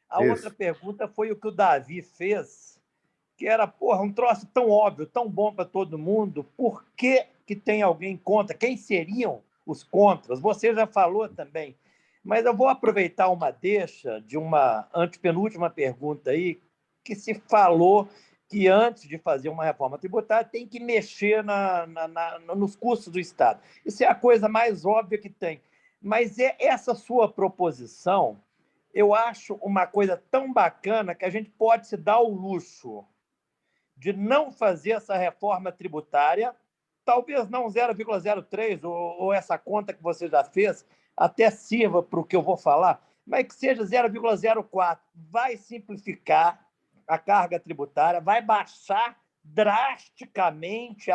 A outra pergunta foi o que o Davi fez, que era, um troço tão óbvio, tão bom para todo mundo, por que tem alguém contra? Quem seriam os contras? Você já falou também. Mas eu vou aproveitar uma deixa de uma antepenúltima pergunta aí, que se falou que antes de fazer uma reforma tributária tem que mexer nos custos do Estado. Isso é a coisa mais óbvia que tem. Mas essa sua proposição, eu acho uma coisa tão bacana que a gente pode se dar o luxo de não fazer essa reforma tributária, talvez não 0,03 ou essa conta que você já fez, até sirva para o que eu vou falar, mas que seja 0,04. Vai simplificar a carga tributária, vai baixar drasticamente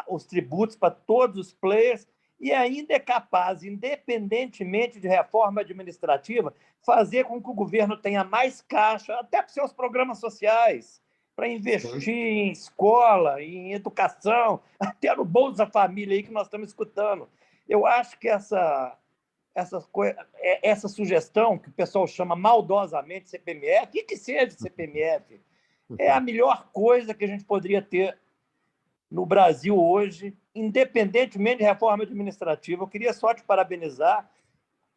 os tributos para todos os players e ainda é capaz, independentemente de reforma administrativa, fazer com que o governo tenha mais caixa, até para os seus programas sociais, para investir em escola, em educação, até no Bolsa Família aí que nós estamos escutando. Eu acho que essa sugestão, que o pessoal chama maldosamente CPMF, e que seja CPMF, é a melhor coisa que a gente poderia ter no Brasil hoje, independentemente de reforma administrativa. Eu queria só te parabenizar.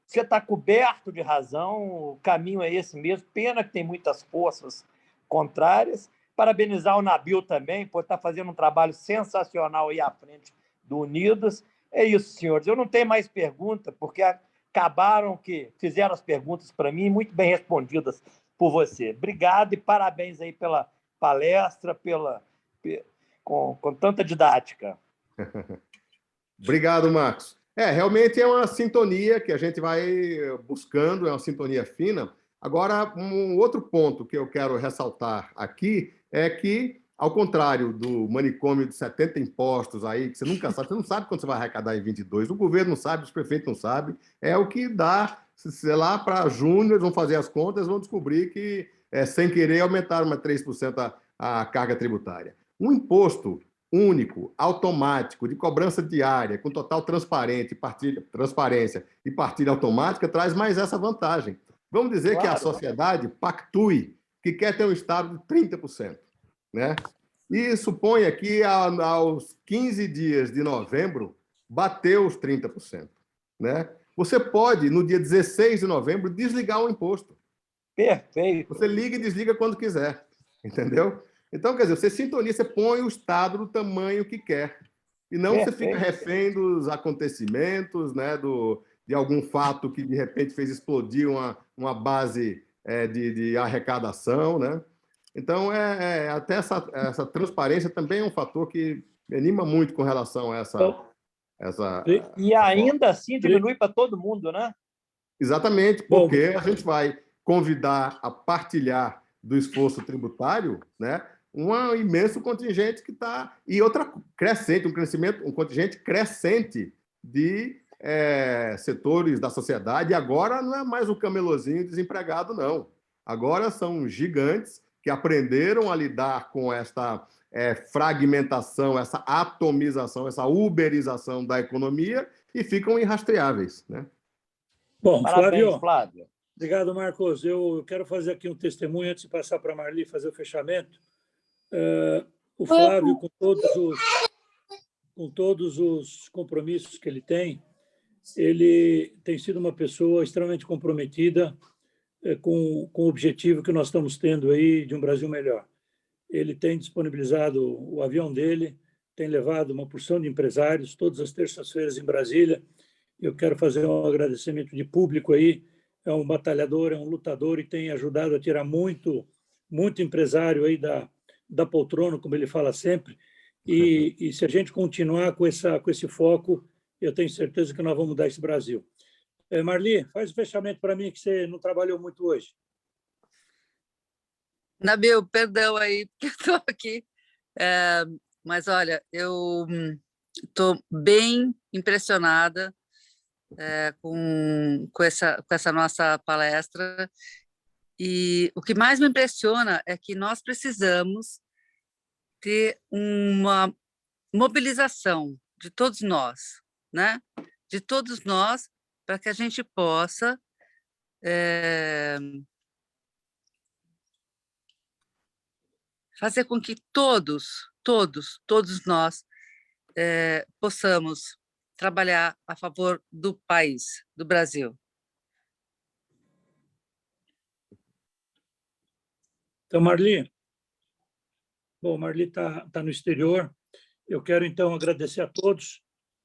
Você está coberto de razão, o caminho é esse mesmo. Pena que tem muitas forças contrárias. Parabenizar o Nabil também, por estar fazendo um trabalho sensacional aí à frente do Unidos. É isso, senhores. Eu não tenho mais pergunta, porque acabaram que fizeram as perguntas para mim, muito bem respondidas por você. Obrigado e parabéns aí pela palestra, com tanta didática. Obrigado, Marcos. Realmente é uma sintonia que a gente vai buscando, é uma sintonia fina. Agora, um outro ponto que eu quero ressaltar aqui é que, ao contrário do manicômio de 70 impostos aí, que você nunca sabe, você não sabe quando você vai arrecadar em 22, o governo não sabe, os prefeitos não sabem, é o que dá, sei lá, para júnior, vão fazer as contas, vão descobrir que, sem querer, aumentaram mais 3% a carga tributária. Um imposto único, automático, de cobrança diária, com total transparência e partilha automática, traz mais essa vantagem. Vamos dizer que a sociedade pactue que quer ter um Estado de 30%. Né? E suponha que aos 15 dias de novembro bateu os 30%. Né? Você pode, no dia 16 de novembro, desligar o imposto. Perfeito. Você liga e desliga quando quiser. Entendeu? Então, quer dizer, você sintoniza, você põe o Estado do tamanho que quer. E não você fica refém dos acontecimentos, né, de algum fato que, de repente, fez explodir uma base de arrecadação, né? Então, até essa transparência também é um fator que me anima muito com relação a essa e ainda assim diminui para todo mundo, né? Exatamente, porque a gente vai convidar a partilhar do esforço tributário, né? Um imenso contingente que está... E outra crescente, um contingente crescente de setores da sociedade. E agora não é mais o camelozinho desempregado, não. Agora são gigantes que aprenderam a lidar com essa fragmentação, essa atomização, essa uberização da economia e ficam irrastreáveis, né? Bom, parabéns, Flávio. Obrigado, Marcos. Eu quero fazer aqui um testemunho antes de passar para a Marli fazer o fechamento. O Flávio, com todos os compromissos que ele tem sido uma pessoa extremamente comprometida com o objetivo que nós estamos tendo aí de um Brasil melhor. Ele tem disponibilizado o avião dele, tem levado uma porção de empresários todas as terças-feiras em Brasília. Eu quero fazer um agradecimento de público aí. É um batalhador, é um lutador e tem ajudado a tirar muito empresário aí da poltrona, como ele fala sempre. E se a gente continuar com esse foco, eu tenho certeza que nós vamos mudar esse Brasil. Marli, faz o fechamento para mim, que você não trabalhou muito hoje. Nabil, perdão aí, porque eu estou aqui. Mas, olha, eu estou bem impressionada com essa nossa palestra. E o que mais me impressiona é que nós precisamos ter uma mobilização de todos nós, né? De todos nós, para que a gente possa fazer com que todos nós possamos trabalhar a favor do país, do Brasil. Então, Marli, está no exterior. Eu quero, então, agradecer a todos.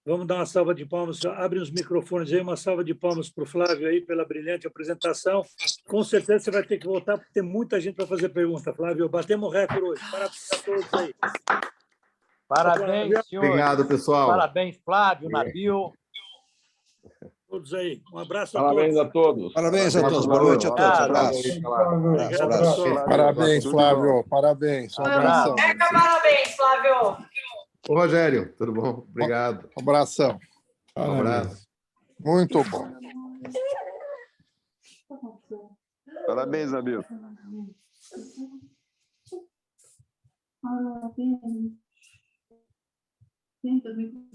Vamos dar uma salva de palmas. Abre os microfones aí, uma salva de palmas para o Flávio aí pela brilhante apresentação. Com certeza você vai ter que voltar, porque tem muita gente para fazer pergunta, Flávio. Batemos o recorde hoje. Parabéns a todos aí. Parabéns, senhor. Obrigado, pessoal. Parabéns, Flávio, Nabil. Todos aí. Um abraço Parabéns a todos. Parabéns a todos. Boa noite a todos. Abraço. Parabéns, Flávio. Parabéns. Um abração. Parabéns, Flávio. Ô, Rogério, tudo bom? Obrigado. Um abração. Um abraço. Muito bom. Parabéns, Nabil. Parabéns.